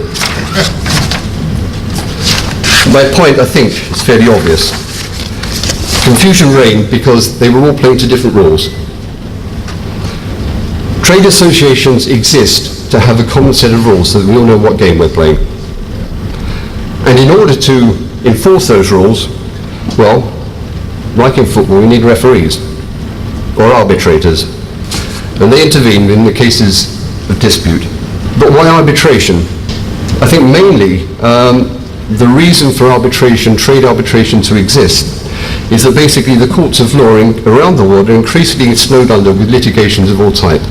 My point, I think, is fairly obvious. Confusion reigned because they were all playing to different rules. Trade associations exist to have a common set of rules so that we all know what game we're playing. And in order to enforce those rules, well, like in football, we need referees or arbitrators, and they intervene in the cases of dispute. But why arbitration? I think mainly the reason for arbitration, trade arbitration, to exist is that basically the courts of law around the world are increasingly snowed under with litigations of all type.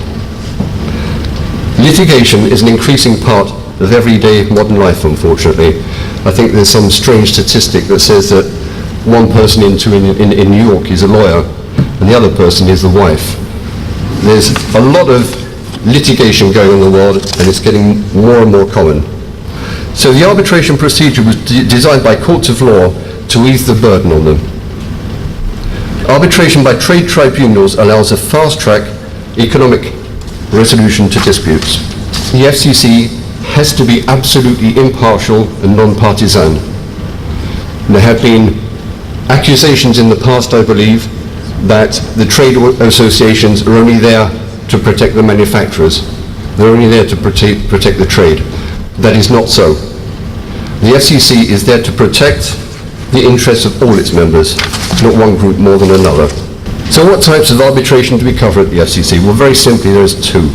Litigation is an increasing part of everyday modern life, unfortunately. I think there's some strange statistic that says that one person in New York is a lawyer and the other person is the wife. There's a lot of litigation going on in the world and it's getting more and more common. So the arbitration procedure was designed by courts of law to ease the burden on them. Arbitration by trade tribunals allows a fast-track economic resolution to disputes. The FCC has to be absolutely impartial and non-partisan. There have been accusations in the past, I believe, that the trade associations are only there to protect the manufacturers. They're only there to protect the trade. That is not so. The FCC is there to protect the interests of all its members, not one group more than another. So what types of arbitration do we cover at the FCC? Well, very simply, there's two.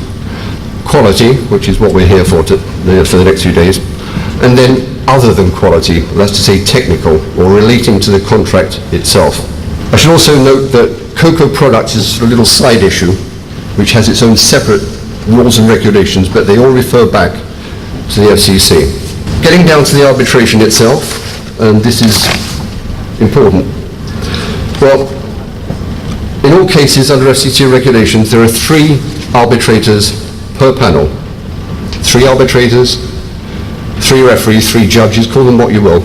Quality, which is what we're here for the next few days, and then other than quality, that's to say technical, or relating to the contract itself. I should also note that cocoa products is a little side issue, which has its own separate rules and regulations, but they all refer back to the FCC. Getting down to the arbitration itself, and this is important. Well, in all cases under FCC regulations, there are 3 arbitrators per panel. 3 arbitrators, 3 referees, 3 judges, call them what you will.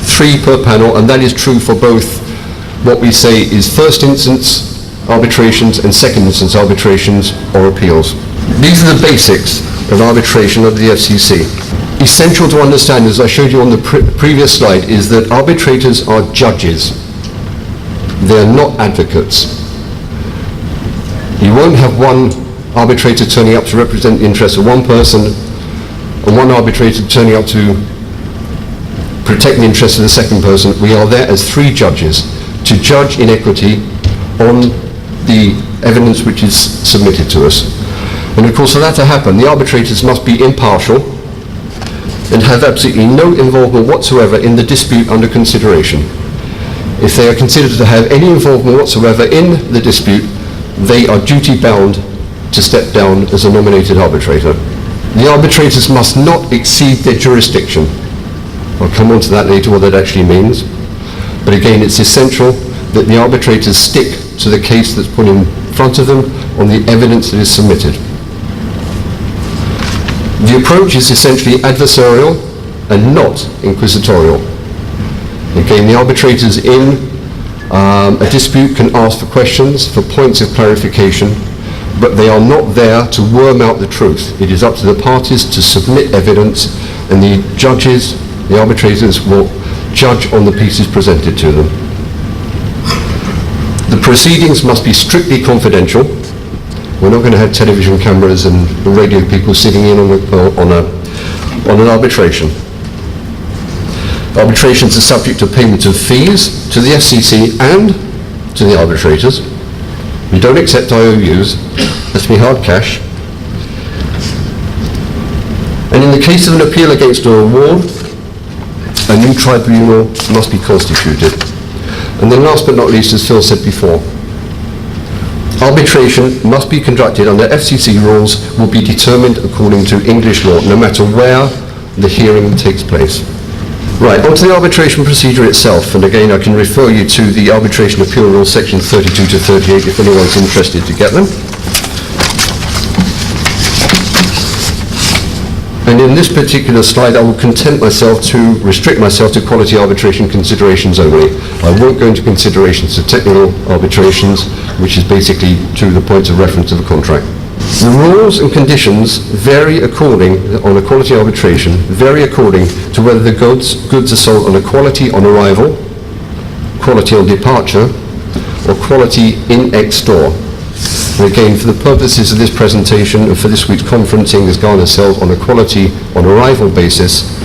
3 per panel, and that is true for both what we say is first instance arbitrations and second instance arbitrations or appeals. These are the basics of arbitration under the FCC. Essential to understand, as I showed you on the previous slide, is that arbitrators are judges. They're not advocates. You won't have one arbitrator turning up to represent the interests of one person and one arbitrator turning up to protect the interests of the second person. We are there as 3 judges to judge inequity on the evidence which is submitted to us. And of course, for that to happen, the arbitrators must be impartial and have absolutely no involvement whatsoever in the dispute under consideration. If they are considered to have any involvement whatsoever in the dispute, they are duty-bound to step down as a nominated arbitrator. The arbitrators must not exceed their jurisdiction. I'll come on to that later, what that actually means. But again, it's essential that the arbitrators stick to the case that's put in front of them on the evidence that is submitted. The approach is essentially adversarial and not inquisitorial. Again, the arbitrators in a dispute can ask for questions, for points of clarification, but they are not there to worm out the truth. It is up to the parties to submit evidence, and the judges, the arbitrators, will judge on the pieces presented to them. The proceedings must be strictly confidential. We're not going to have television cameras and radio people sitting in on an arbitration. Arbitrations are subject to payment of fees to the FCC and to the arbitrators. We don't accept IOUs, that's be hard cash. And in the case of an appeal against an award, a new tribunal must be constituted. And then last but not least, as Phil said before, arbitration must be conducted under FCC rules, will be determined according to English law, no matter where the hearing takes place. Right, on to the arbitration procedure itself, and again I can refer you to the Arbitration Appeal Rules section 32 to 38 if anyone's interested to get them. And in this particular slide I will restrict myself to quality arbitration considerations only. I won't go into considerations of technical arbitrations, which is basically to the point of reference of a contract. The rules and conditions vary on a quality arbitration, vary according to whether the goods are sold on a quality on arrival, quality on departure, or quality in ex-store. And again, for the purposes of this presentation and for this week's conferencing as Ghana sells on a quality on arrival basis,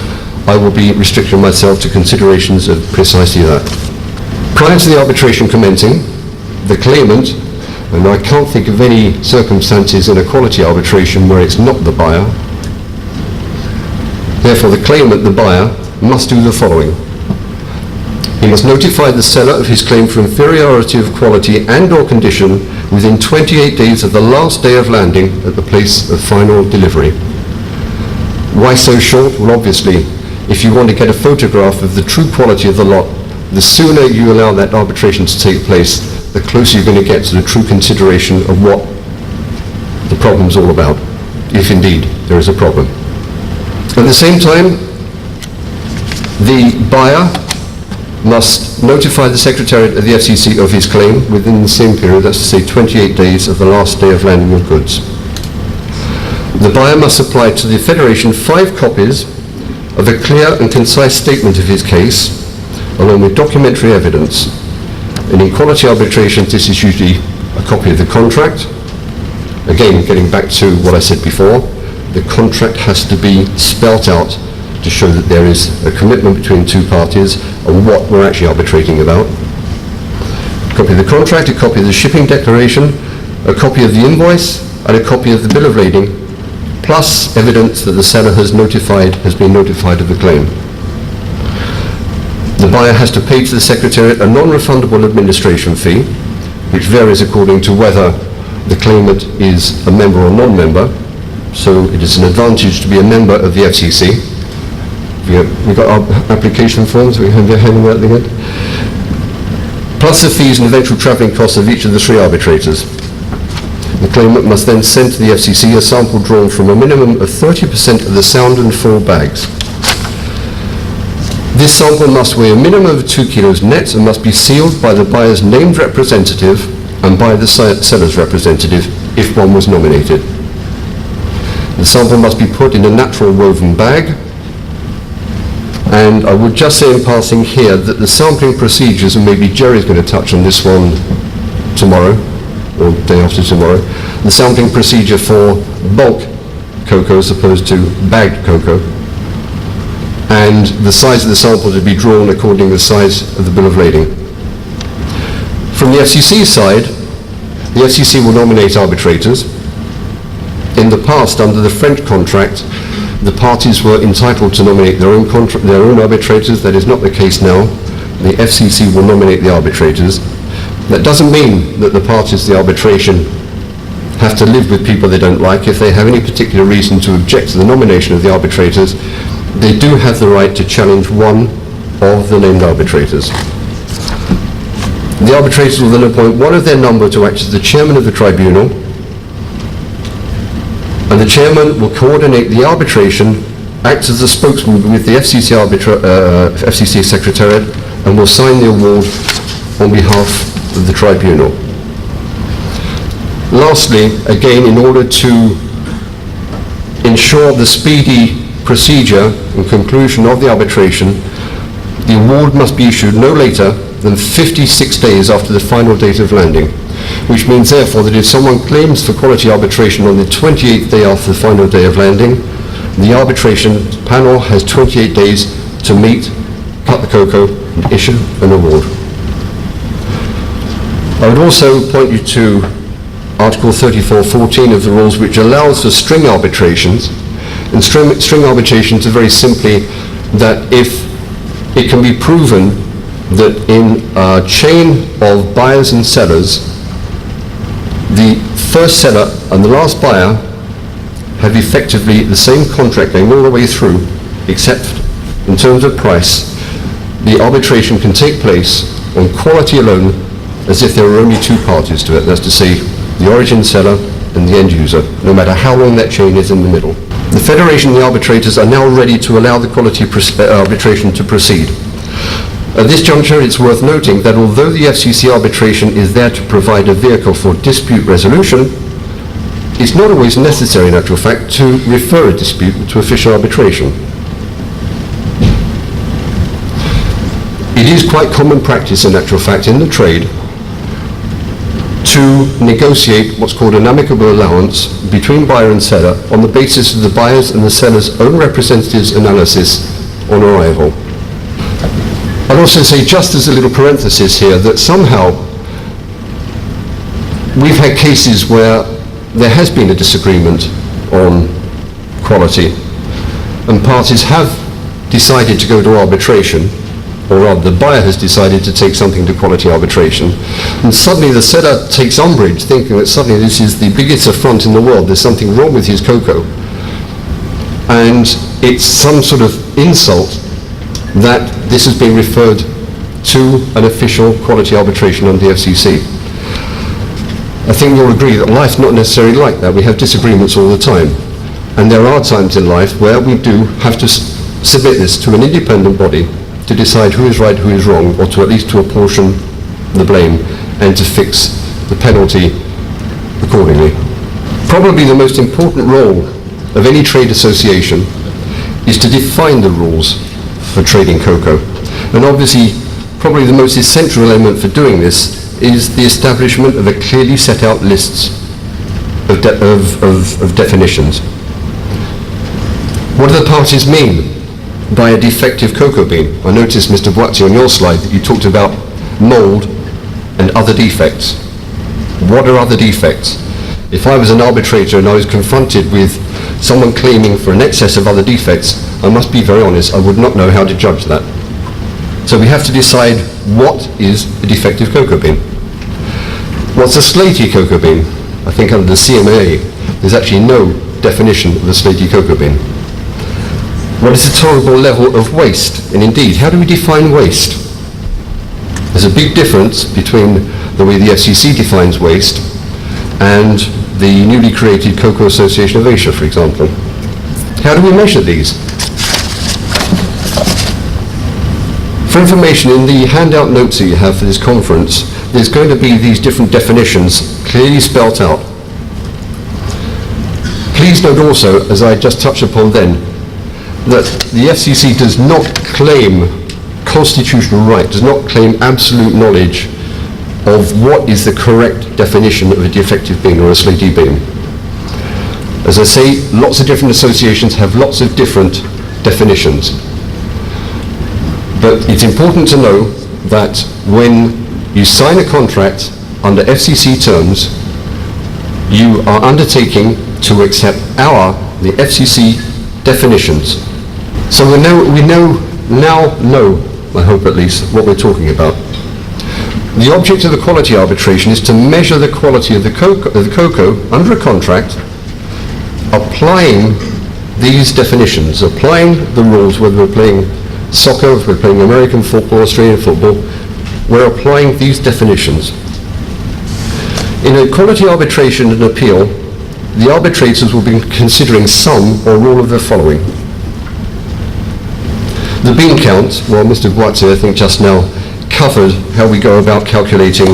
I will be restricting myself to considerations of precisely that. Prior to the arbitration commencing, the claimant, and I can't think of any circumstances in a quality arbitration where it's not the buyer. Therefore, the claimant, the buyer, must do the following. He must notify the seller of his claim for inferiority of quality and or condition within 28 days of the last day of landing at the place of final delivery. Why so short? Well, obviously, if you want to get a photograph of the true quality of the lot, the sooner you allow that arbitration to take place, the closer you're going to get to the true consideration of what the problem's all about, if indeed there is a problem. At the same time, the buyer must notify the Secretariat of the FCC of his claim within the same period, that's to say 28 days of the last day of landing of goods. The buyer must supply to the Federation 5 copies of a clear and concise statement of his case, along with documentary evidence. And in quality arbitration, this is usually a copy of the contract. Again, getting back to what I said before, the contract has to be spelt out to show that there is a commitment between two parties and what we're actually arbitrating about. A copy of the contract, a copy of the shipping declaration, a copy of the invoice, and a copy of the bill of lading, plus evidence that the seller has been notified of the claim. The buyer has to pay to the Secretariat a non-refundable administration fee, which varies according to whether the claimant is a member or non-member. So it is an advantage to be a member of the FCC. We've got our application forms, we have your hand at the end. Plus the fees and eventual travelling costs of each of the 3 arbitrators. The claimant must then send to the FCC a sample drawn from a minimum of 30% of the sound and full bags. This sample must weigh a minimum of 2 kilos net and must be sealed by the buyer's named representative and by the seller's representative if one was nominated. The sample must be put in a natural woven bag. And I would just say in passing here that the sampling procedures, and maybe Jerry's going to touch on this one tomorrow or day after tomorrow, the sampling procedure for bulk cocoa as opposed to bagged cocoa, and the size of the sample to be drawn according to the size of the bill of lading. From the FCC side, the FCC will nominate arbitrators. In the past, under the French contract, the parties were entitled to nominate their own arbitrators. That is not the case now. The FCC will nominate the arbitrators. That doesn't mean that the parties to the arbitration have to live with people they don't like. If they have any particular reason to object to the nomination of the arbitrators, they do have the right to challenge one of the named arbitrators. The arbitrators will then appoint one of their number to act as the chairman of the tribunal, and the chairman will coordinate the arbitration, act as the spokesman with the FCC Secretariat, and will sign the award on behalf of the tribunal. Lastly, again, in order to ensure the speedy procedure and conclusion of the arbitration, the award must be issued no later than 56 days after the final date of landing, which means therefore that if someone claims for quality arbitration on the 28th day after the final day of landing, the arbitration panel has 28 days to meet, cut the cocoa, and issue an award. I would also point you to Article 34.14 of the rules, which allows for string arbitrations. And string arbitrations are very simply that if it can be proven that in a chain of buyers and sellers, the first seller and the last buyer have effectively the same contract going all the way through, except in terms of price, the arbitration can take place on quality alone, as if there were only two parties to it. That's to say, the origin seller and the end user, no matter how long that chain is in the middle. The Federation and the arbitrators are now ready to allow the quality arbitration to proceed. At this juncture, it's worth noting that although the FCC arbitration is there to provide a vehicle for dispute resolution, it's not always necessary, in actual fact, to refer a dispute to official arbitration. It is quite common practice, in actual fact, in the trade to negotiate what's called an amicable allowance between buyer and seller on the basis of the buyer's and the seller's own representatives' analysis on arrival. I'd also say, just as a little parenthesis here, that somehow we've had cases where there has been a disagreement on quality and parties have decided to go to arbitration, or rather the buyer has decided to take something to quality arbitration, and suddenly the seller takes umbrage, thinking that suddenly this is the biggest affront in the world, there's something wrong with his cocoa, and it's some sort of insult that this has been referred to an official quality arbitration on the FCC. I think you'll agree that life's not necessarily like that. We have disagreements all the time, and there are times in life where we do have to submit this to an independent body to decide who is right, who is wrong, or to at least to apportion the blame and to fix the penalty accordingly. Probably the most important role of any trade association is to define the rules for trading cocoa. And obviously, probably the most essential element for doing this is the establishment of a clearly set out lists of definitions. What do the parties mean by a defective cocoa bean? I noticed, Mr. Boatie, on your slide that you talked about mold and other defects. What are other defects? If I was an arbitrator and I was confronted with someone claiming for an excess of other defects, I must be very honest, I would not know how to judge that. So we have to decide what is a defective cocoa bean. What's a slaty cocoa bean? I think under the CMA, there's actually no definition of a slaty cocoa bean. What is a tolerable level of waste? And indeed, how do we define waste? There's a big difference between the way the FCC defines waste and the newly created Cocoa Association of Asia, for example. How do we measure these? For information, in the handout notes that you have for this conference, there's going to be these different definitions clearly spelt out. Please note also, as I just touched upon then, that the FCC does not claim constitutional right, does not claim absolute knowledge of what is the correct definition of a defective bean or a slaty bean. As I say, lots of different associations have lots of different definitions. But it's important to know that when you sign a contract under FCC terms, you are undertaking to accept the FCC definitions. So we now know, I hope at least, what we're talking about. The object of the quality arbitration is to measure the quality of the cocoa under a contract, applying these definitions, applying the rules, whether we're playing soccer, if we're playing American football, Australian football, we're applying these definitions. In a quality arbitration and appeal, the arbitrators will be considering some or all of the following. The bean count, well, Mr. Boatie, I think, just now covered how we go about calculating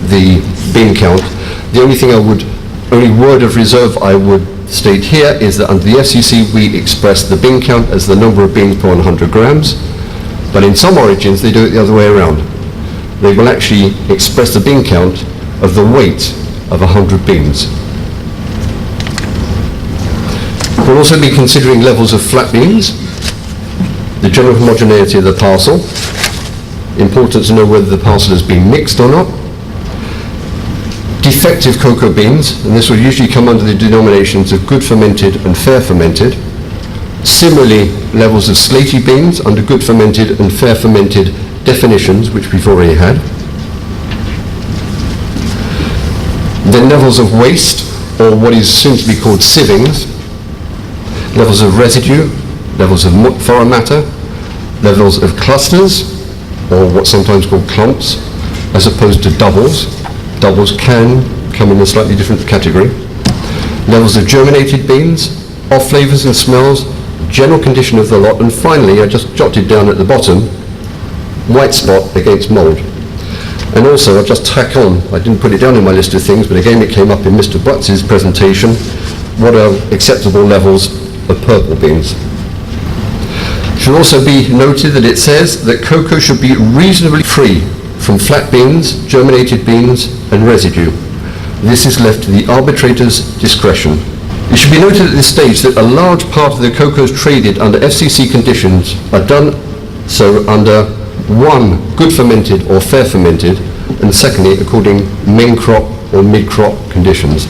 the bean count. The only word of reserve I would state here is that under the FCC we express the bean count as the number of beans per 100 grams, but in some origins they do it the other way around. They will actually express the bean count of the weight of 100 beans. We'll also be considering levels of flat beans, the general homogeneity of the parcel, important to know whether the parcel has been mixed or not, defective cocoa beans, and this will usually come under the denominations of good fermented and fair fermented. Similarly, levels of slaty beans under good fermented and fair fermented definitions, which we've already had. Then levels of waste, or what is soon to be called sievings, levels of residue, levels of foreign matter, levels of clusters, or what's sometimes called clumps, as opposed to doubles. Doubles can come in a slightly different category. Levels of germinated beans, off flavours and smells, general condition of the lot, and finally, I just jotted down at the bottom, white spot against mould. And also, I'll just tack on, I didn't put it down in my list of things, but again it came up in Mr. Butts' presentation, what are acceptable levels of purple beans. It should also be noted that it says that cocoa should be reasonably free from flat beans, germinated beans, and residue. This is left to the arbitrator's discretion. It should be noted at this stage that a large part of the cocoas traded under FCC conditions are done so under one, good fermented or fair fermented, and secondly, according main crop or mid-crop conditions.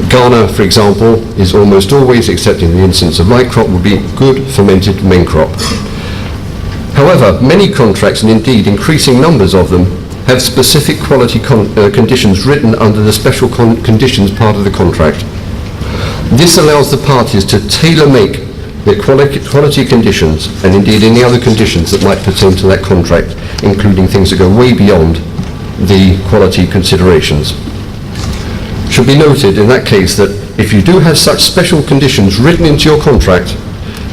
Ghana, for example, is almost always, except in the instance of light crop, would be good fermented main crop. However, many contracts, and indeed increasing numbers of them, have specific quality conditions written under the special conditions part of the contract. This allows the parties to tailor-make their quality conditions, and indeed any other conditions that might pertain to that contract, including things that go way beyond the quality considerations. It should be noted in that case that if you do have such special conditions written into your contract,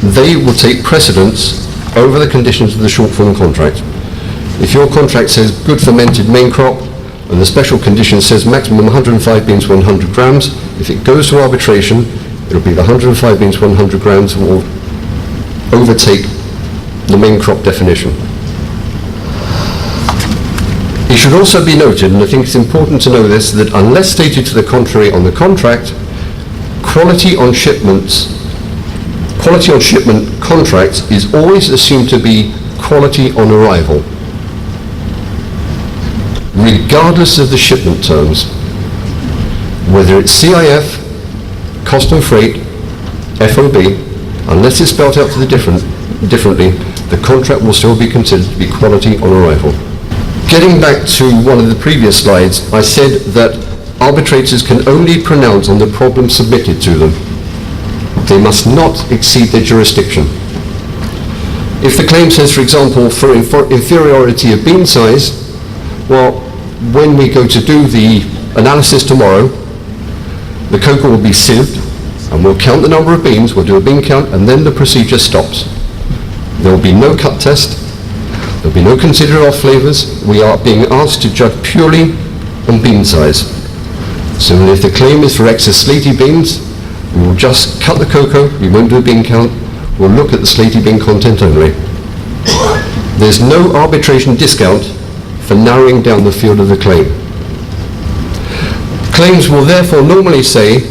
they will take precedence over the conditions of the short form contract. If your contract says good fermented main crop and the special condition says maximum 105 beans per 100 grams, if it goes to arbitration, it'll be the 105 beans per 100 grams will overtake the main crop definition. It should also be noted, and I think it's important to know this, that unless stated to the contrary on the contract, quality on shipment contracts is always assumed to be quality on arrival, regardless of the shipment terms. Whether it's CIF, cost and freight, FOB, unless it's spelled out to the differently, the contract will still be considered to be quality on arrival. Getting back to one of the previous slides, I said that arbitrators can only pronounce on the problem submitted to them. They must not exceed their jurisdiction. If the claim says, for example, for inferiority of bean size, well, when we go to do the analysis tomorrow, the cocoa will be sieved, and we'll count the number of beans, we'll do a bean count, and then the procedure stops. There will be no cut test, there will be no considered off flavours. We are being asked to judge purely on bean size. Similarly, if the claim is for excess slaty beans, we will just cut the cocoa, we won't do a bean count, we'll look at the slaty bean content only. There's no arbitration discount for narrowing down the field of the claim. Claims will therefore normally say,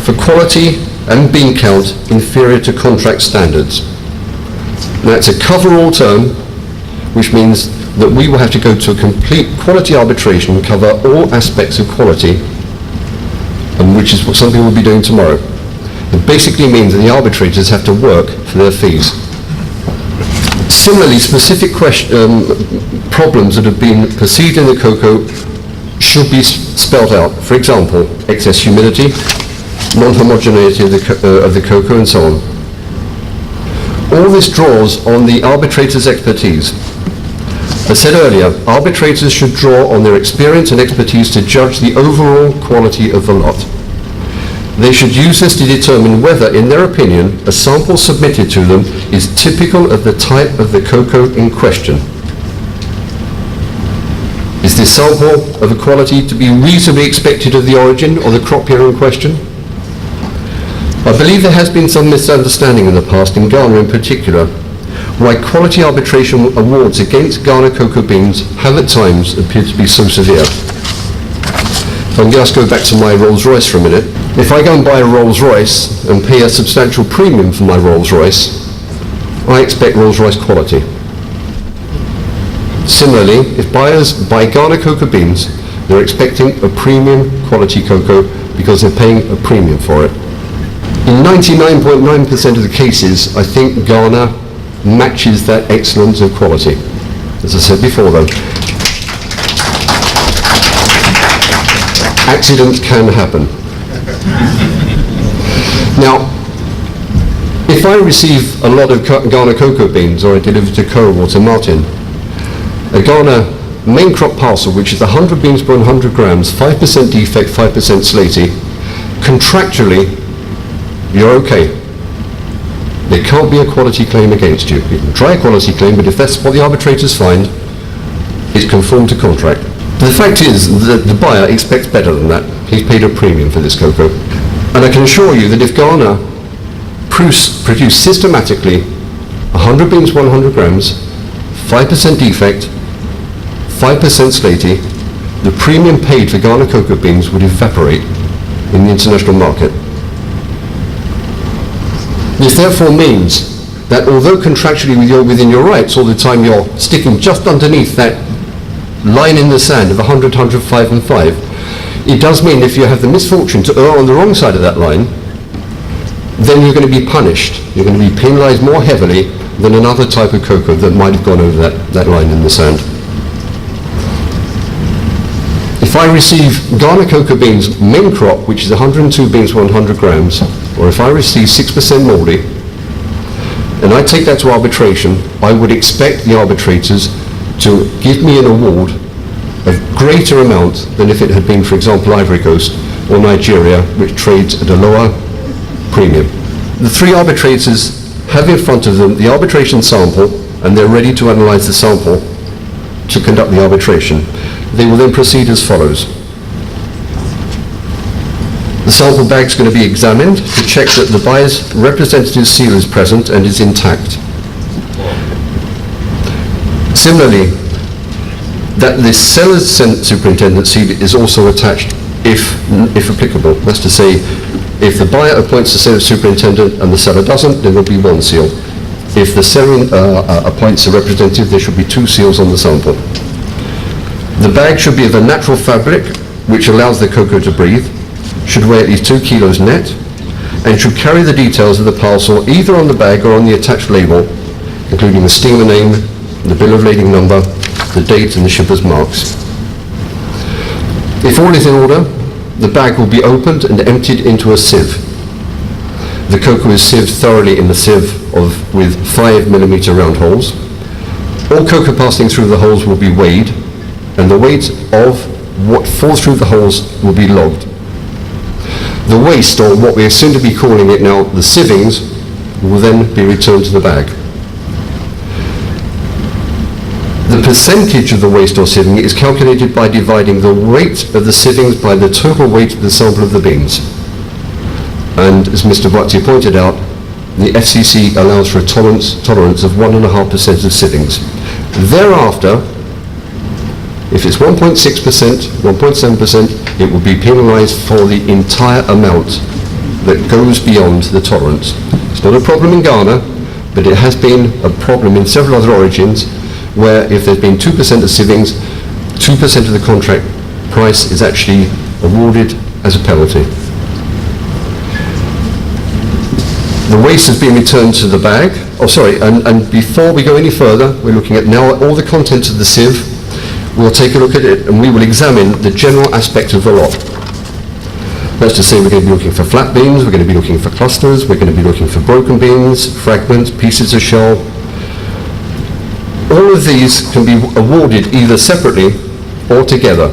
for quality and bean count inferior to contract standards. Now it's a cover-all term, which means that we will have to go to a complete quality arbitration and cover all aspects of quality, and which is what something we'll be doing tomorrow. It basically means that the arbitrators have to work for their fees. Similarly, specific problems that have been perceived in the cocoa should be spelled out. For example, excess humidity, non-homogeneity of the cocoa, and so on. All this draws on the arbitrator's expertise. As said earlier, arbitrators should draw on their experience and expertise to judge the overall quality of the lot. They should use this to determine whether, in their opinion, a sample submitted to them is typical of the type of the cocoa in question. Is this sample of a quality to be reasonably expected of the origin or the crop year in question? I believe there has been some misunderstanding in the past, in Ghana in particular, why quality arbitration awards against Ghana cocoa beans have at times appeared to be so severe. If I can just go back to my Rolls Royce for a minute. If I go and buy a Rolls-Royce and pay a substantial premium for my Rolls-Royce, I expect Rolls-Royce quality. Similarly, if buyers buy Ghana cocoa beans, they're expecting a premium quality cocoa because they're paying a premium for it. In 99.9% of the cases, I think Ghana matches that excellence of quality. As I said before though, accidents can happen. Now, if I receive a lot of Ghana cocoa beans or I deliver to Coral or to Martin, a Ghana main crop parcel, which is 100 beans per 100 grams, 5% defect, 5% slaty, contractually, you're okay. There can't be a quality claim against you. You can try a quality claim, but if that's what the arbitrators find, it's conformed to contract. The fact is that the buyer expects better than that. He's paid a premium for this cocoa. And I can assure you that if Ghana produce systematically 100 beans per 100 grams, 5% defect, 5% slaty, the premium paid for Ghana cocoa beans would evaporate in the international market. This therefore means that although contractually you're within your rights all the time, you're sticking just underneath that line in the sand of 100, 105 and 5, it does mean if you have the misfortune to err on the wrong side of that line, then you're going to be punished. You're going to be penalized more heavily than another type of cocoa that might have gone over that line in the sand. If I receive Ghana cocoa beans main crop, which is 102 beans per 100 grams, or if I receive 6% moldy, and I take that to arbitration, I would expect the arbitrators to give me an award of greater amount than if it had been, for example, Ivory Coast or Nigeria, which trades at a lower premium. The three arbitrators have in front of them the arbitration sample, and they're ready to analyze the sample to conduct the arbitration. They will then proceed as follows. The sample bag is going to be examined to check that the buyer's representative seal is present and is intact. Similarly, that the seller's superintendent seal is also attached if applicable. That's to say, if the buyer appoints the seller's superintendent and the seller doesn't, then there'll be one seal. If the seller appoints a representative, there should be two seals on the sample. The bag should be of a natural fabric which allows the cocoa to breathe, should weigh at least 2 kilos net, and should carry the details of the parcel either on the bag or on the attached label, including the steamer name, the bill of lading number, the date and the shipper's marks. If all is in order, the bag will be opened and emptied into a sieve. The cocoa is sieved thoroughly in the sieve with 5mm round holes. All cocoa passing through the holes will be weighed, and the weight of what falls through the holes will be logged. The waste, or what we are soon to be calling it now, the sievings, will then be returned to the bag. The percentage of the waste or sieving is calculated by dividing the weight of the sievings by the total weight of the sample of the beans. And as Mr. Bhatti pointed out, the FCC allows for a tolerance of 1.5% of sievings. Thereafter, if it's 1.6%, 1.7%, it will be penalised for the entire amount that goes beyond the tolerance. It's not a problem in Ghana, but it has been a problem in several other origins where if there's been 2% of sievings, 2% of the contract price is actually awarded as a penalty. The waste has been returned to the bag. And before we go any further, we're looking at now all the contents of the sieve. We'll take a look at it and we will examine the general aspect of the lot. That's to say, we're going to be looking for flat beans, we're going to be looking for clusters, we're going to be looking for broken beans, fragments, pieces of shell. All of these can be awarded either separately or together.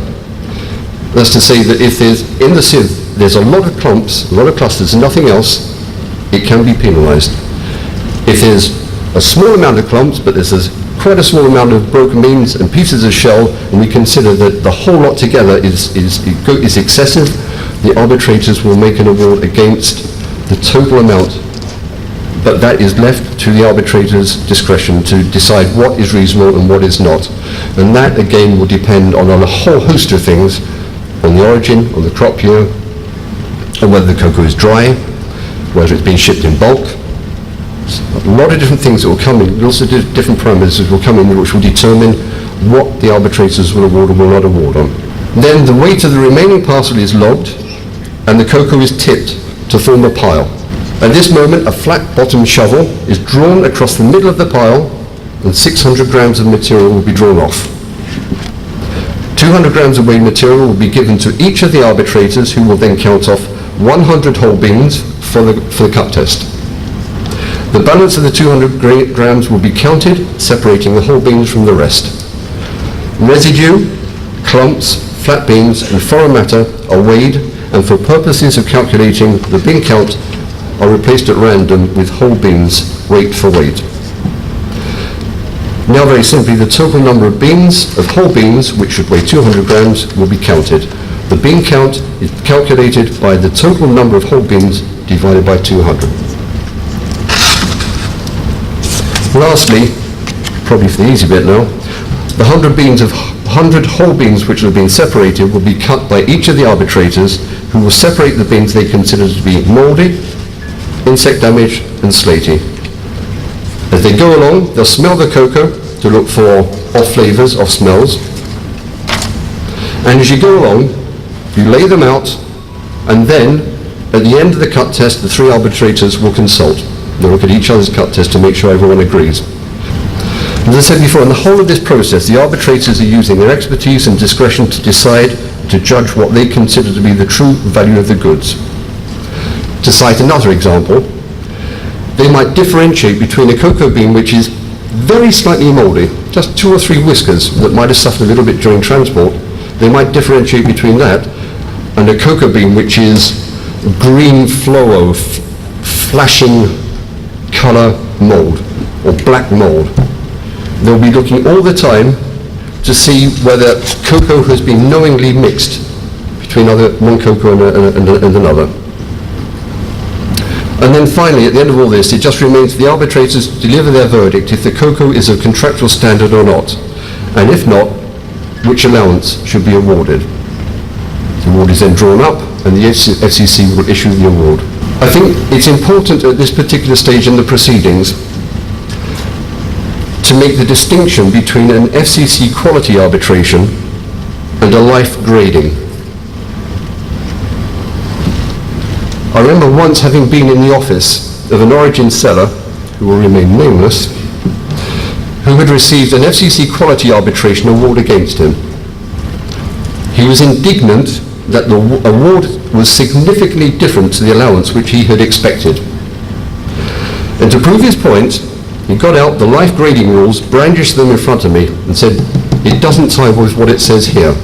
That's to say that if in the sieve there's a lot of clumps, a lot of clusters and nothing else, it can be penalised. If there's a small amount of clumps, but there's quite a small amount of broken beans and pieces of shell, and we consider that the whole lot together is excessive, the arbitrators will make an award against the total amount. But that is left to the arbitrator's discretion to decide what is reasonable and what is not. And that again will depend on a whole host of things, on the origin, on the crop year, and whether the cocoa is dry, whether it's been shipped in bulk. A lot of different things that will come in, also different parameters that will come in which will determine what the arbitrators will award or will not award on. Then the weight of the remaining parcel is logged and the cocoa is tipped to form a pile. At this moment, a flat-bottomed shovel is drawn across the middle of the pile and 600 grams of material will be drawn off. 200 grams of weighed material will be given to each of the arbitrators who will then count off 100 whole beans for the cut test. The balance of the 200 grams will be counted, separating the whole beans from the rest. Residue, clumps, flat beans and foreign matter are weighed and for purposes of calculating the bean count are replaced at random with whole beans, weight for weight. Now very simply, the total number of beans, of whole beans, which should weigh 200 grams, will be counted. The bean count is calculated by the total number of whole beans divided by 200. Lastly, probably for the easy bit now, the 100 whole beans which have been separated will be cut by each of the arbitrators who will separate the beans they consider to be mouldy, insect damaged and slaty. As they go along, they'll smell the cocoa to look for off flavours, off smells. And as you go along, you lay them out, and then at the end of the cut test, the three arbitrators will consult. They'll look at each other's cut test to make sure everyone agrees. As I said before, in the whole of this process, the arbitrators are using their expertise and discretion to decide, to judge what they consider to be the true value of the goods. To cite another example, they might differentiate between a cocoa bean which is very slightly mouldy, just 2 or 3 whiskers that might have suffered a little bit during transport. They might differentiate between that and a cocoa bean which is green fluo, flashing colour mould or black mould. They'll be looking all the time to see whether cocoa has been knowingly mixed between one cocoa and another. And then finally, at the end of all this, it just remains for the arbitrators to deliver their verdict if the cocoa is of contractual standard or not, and if not, which allowance should be awarded. The award is then drawn up and the FCC will issue the award. I think it's important at this particular stage in the proceedings to make the distinction between an FCC quality arbitration and a life grading. I remember once having been in the office of an origin seller, who will remain nameless, who had received an FCC quality arbitration award against him. He was indignant that the award was significantly different to the allowance which he had expected. And to prove his point, he got out the life grading rules, brandished them in front of me and said, "It doesn't tie with what it says here."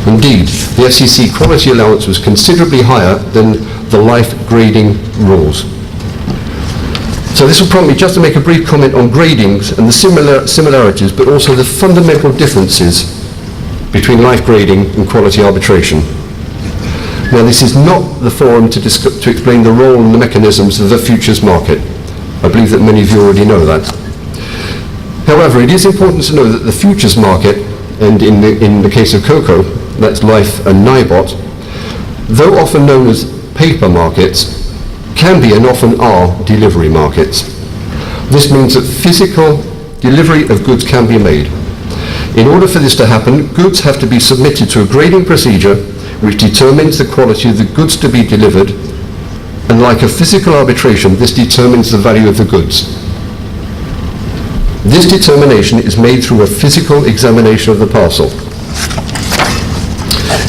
Indeed, the FCC quality allowance was considerably higher than the life grading rules. So this will prompt me just to make a brief comment on gradings and the similarities, but also the fundamental differences between life grading and quality arbitration. Now, this is not the forum to explain the role and the mechanisms of the futures market. I believe that many of you already know that. However, it is important to know that the futures market, and in the case of cocoa, that's Life and NIBOT, though often known as paper markets, can be and often are delivery markets. This means that physical delivery of goods can be made. In order for this to happen, goods have to be submitted to a grading procedure which determines the quality of the goods to be delivered, and like a physical arbitration, this determines the value of the goods. This determination is made through a physical examination of the parcel.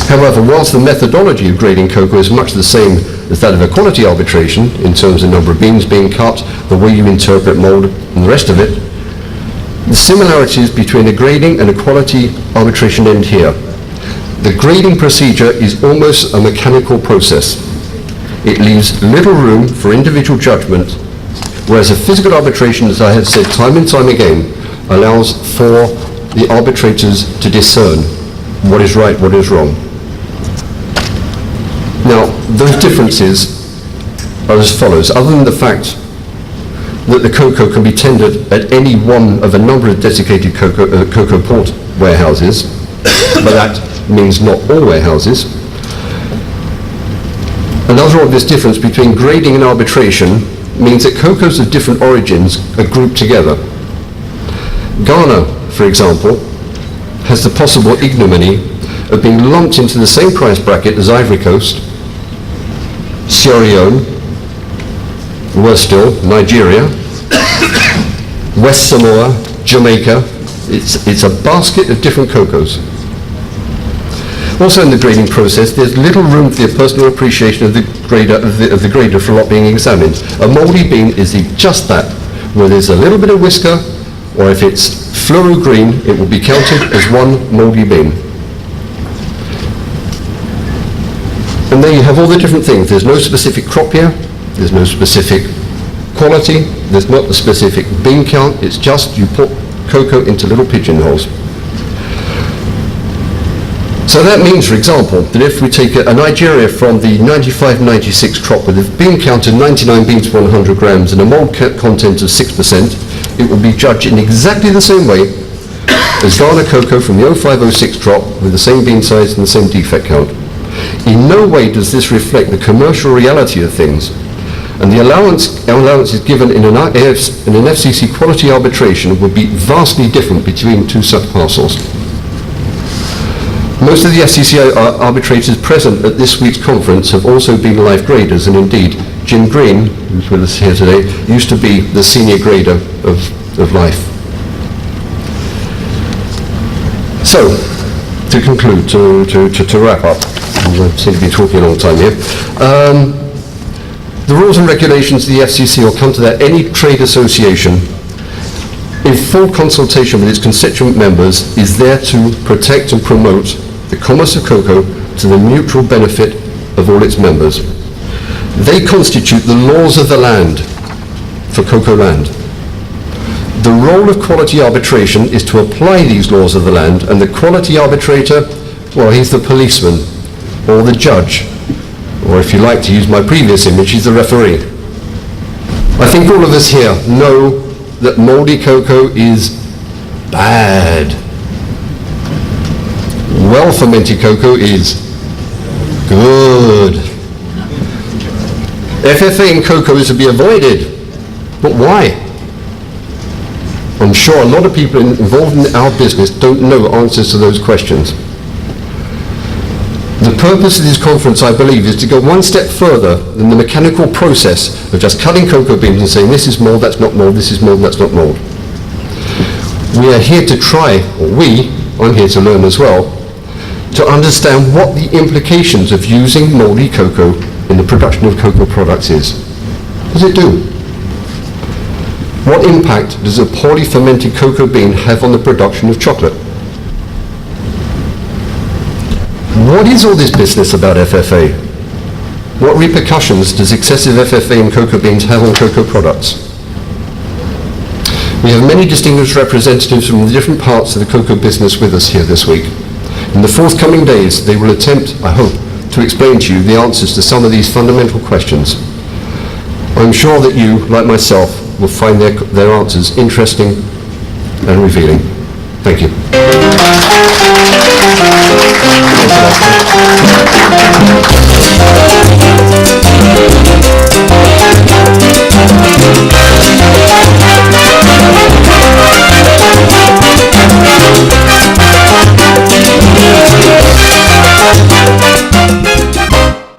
However, whilst the methodology of grading cocoa is much the same as that of a quality arbitration, in terms of number of beans being cut, the way you interpret mould, and the rest of it, the similarities between a grading and a quality arbitration end here. The grading procedure is almost a mechanical process. It leaves little room for individual judgment, whereas a physical arbitration, as I have said time and time again, allows for the arbitrators to discern what is right, what is wrong. Now, those differences are as follows. Other than the fact that the cocoa can be tendered at any one of a number of designated cocoa port warehouses, but that means not all warehouses, Another obvious difference between grading and arbitration means that cocoas of different origins are grouped together. Ghana, for example, has the possible ignominy of being lumped into the same price bracket as Ivory Coast, Sierra Leone, worse still, Nigeria, West Samoa, Jamaica. It's a basket of different cocoas. Also in the grading process, there's little room for the personal appreciation of the grader for a lot being examined. A mouldy bean is just that, where there's a little bit of whisker, or if it's fluoro green, it will be counted as one mouldy bean. And there you have all the different things. There's no specific crop here, there's no specific quality, there's not a specific bean count, it's just you put cocoa into little pigeonholes. So that means, for example, that if we take a Nigeria from the 95-96 crop with a bean count of 99 beans per 100 grams and a mold content of 6%, it will be judged in exactly the same way as Ghana cocoa from the 05-06 crop with the same bean size and the same defect count. In no way does this reflect the commercial reality of things, and the allowances given in an FCC quality arbitration would be vastly different between two such parcels. Most of the FCC arbitrators present at this week's conference have also been live graders, and indeed Jim Green, who's with us here today, used to be the senior grader of life. So, to conclude, to wrap up, I seem to be talking a long time here. The rules and regulations of the FCC, will come to that, any trade association in full consultation with its constituent members is there to protect and promote the commerce of cocoa to the mutual benefit of all its members. They constitute the laws of the land for Cocoa Land. The role of quality arbitration is to apply these laws of the land, and the quality arbitrator, well, he's the policeman or the judge, or if you like to use my previous image, he's the referee. I think all of us here know that moldy cocoa is bad. Well-fermented cocoa is good. FFA in cocoa is to be avoided, but why? I'm sure a lot of people involved in our business don't know answers to those questions. The purpose of this conference, I believe, is to go one step further than the mechanical process of just cutting cocoa beans and saying this is mold, that's not mold, this is mold, that's not mold. We are here to try, or I'm here to learn as well, to understand what the implications of using moldy cocoa in the production of cocoa products is. What does it do? What impact does a poorly fermented cocoa bean have on the production of chocolate? What is all this business about FFA? What repercussions does excessive FFA in cocoa beans have on cocoa products? We have many distinguished representatives from the different parts of the cocoa business with us here this week. In the forthcoming days, they will attempt, I hope, to explain to you the answers to some of these fundamental questions. I'm sure that you, like myself, will find their answers interesting and revealing. Thank you.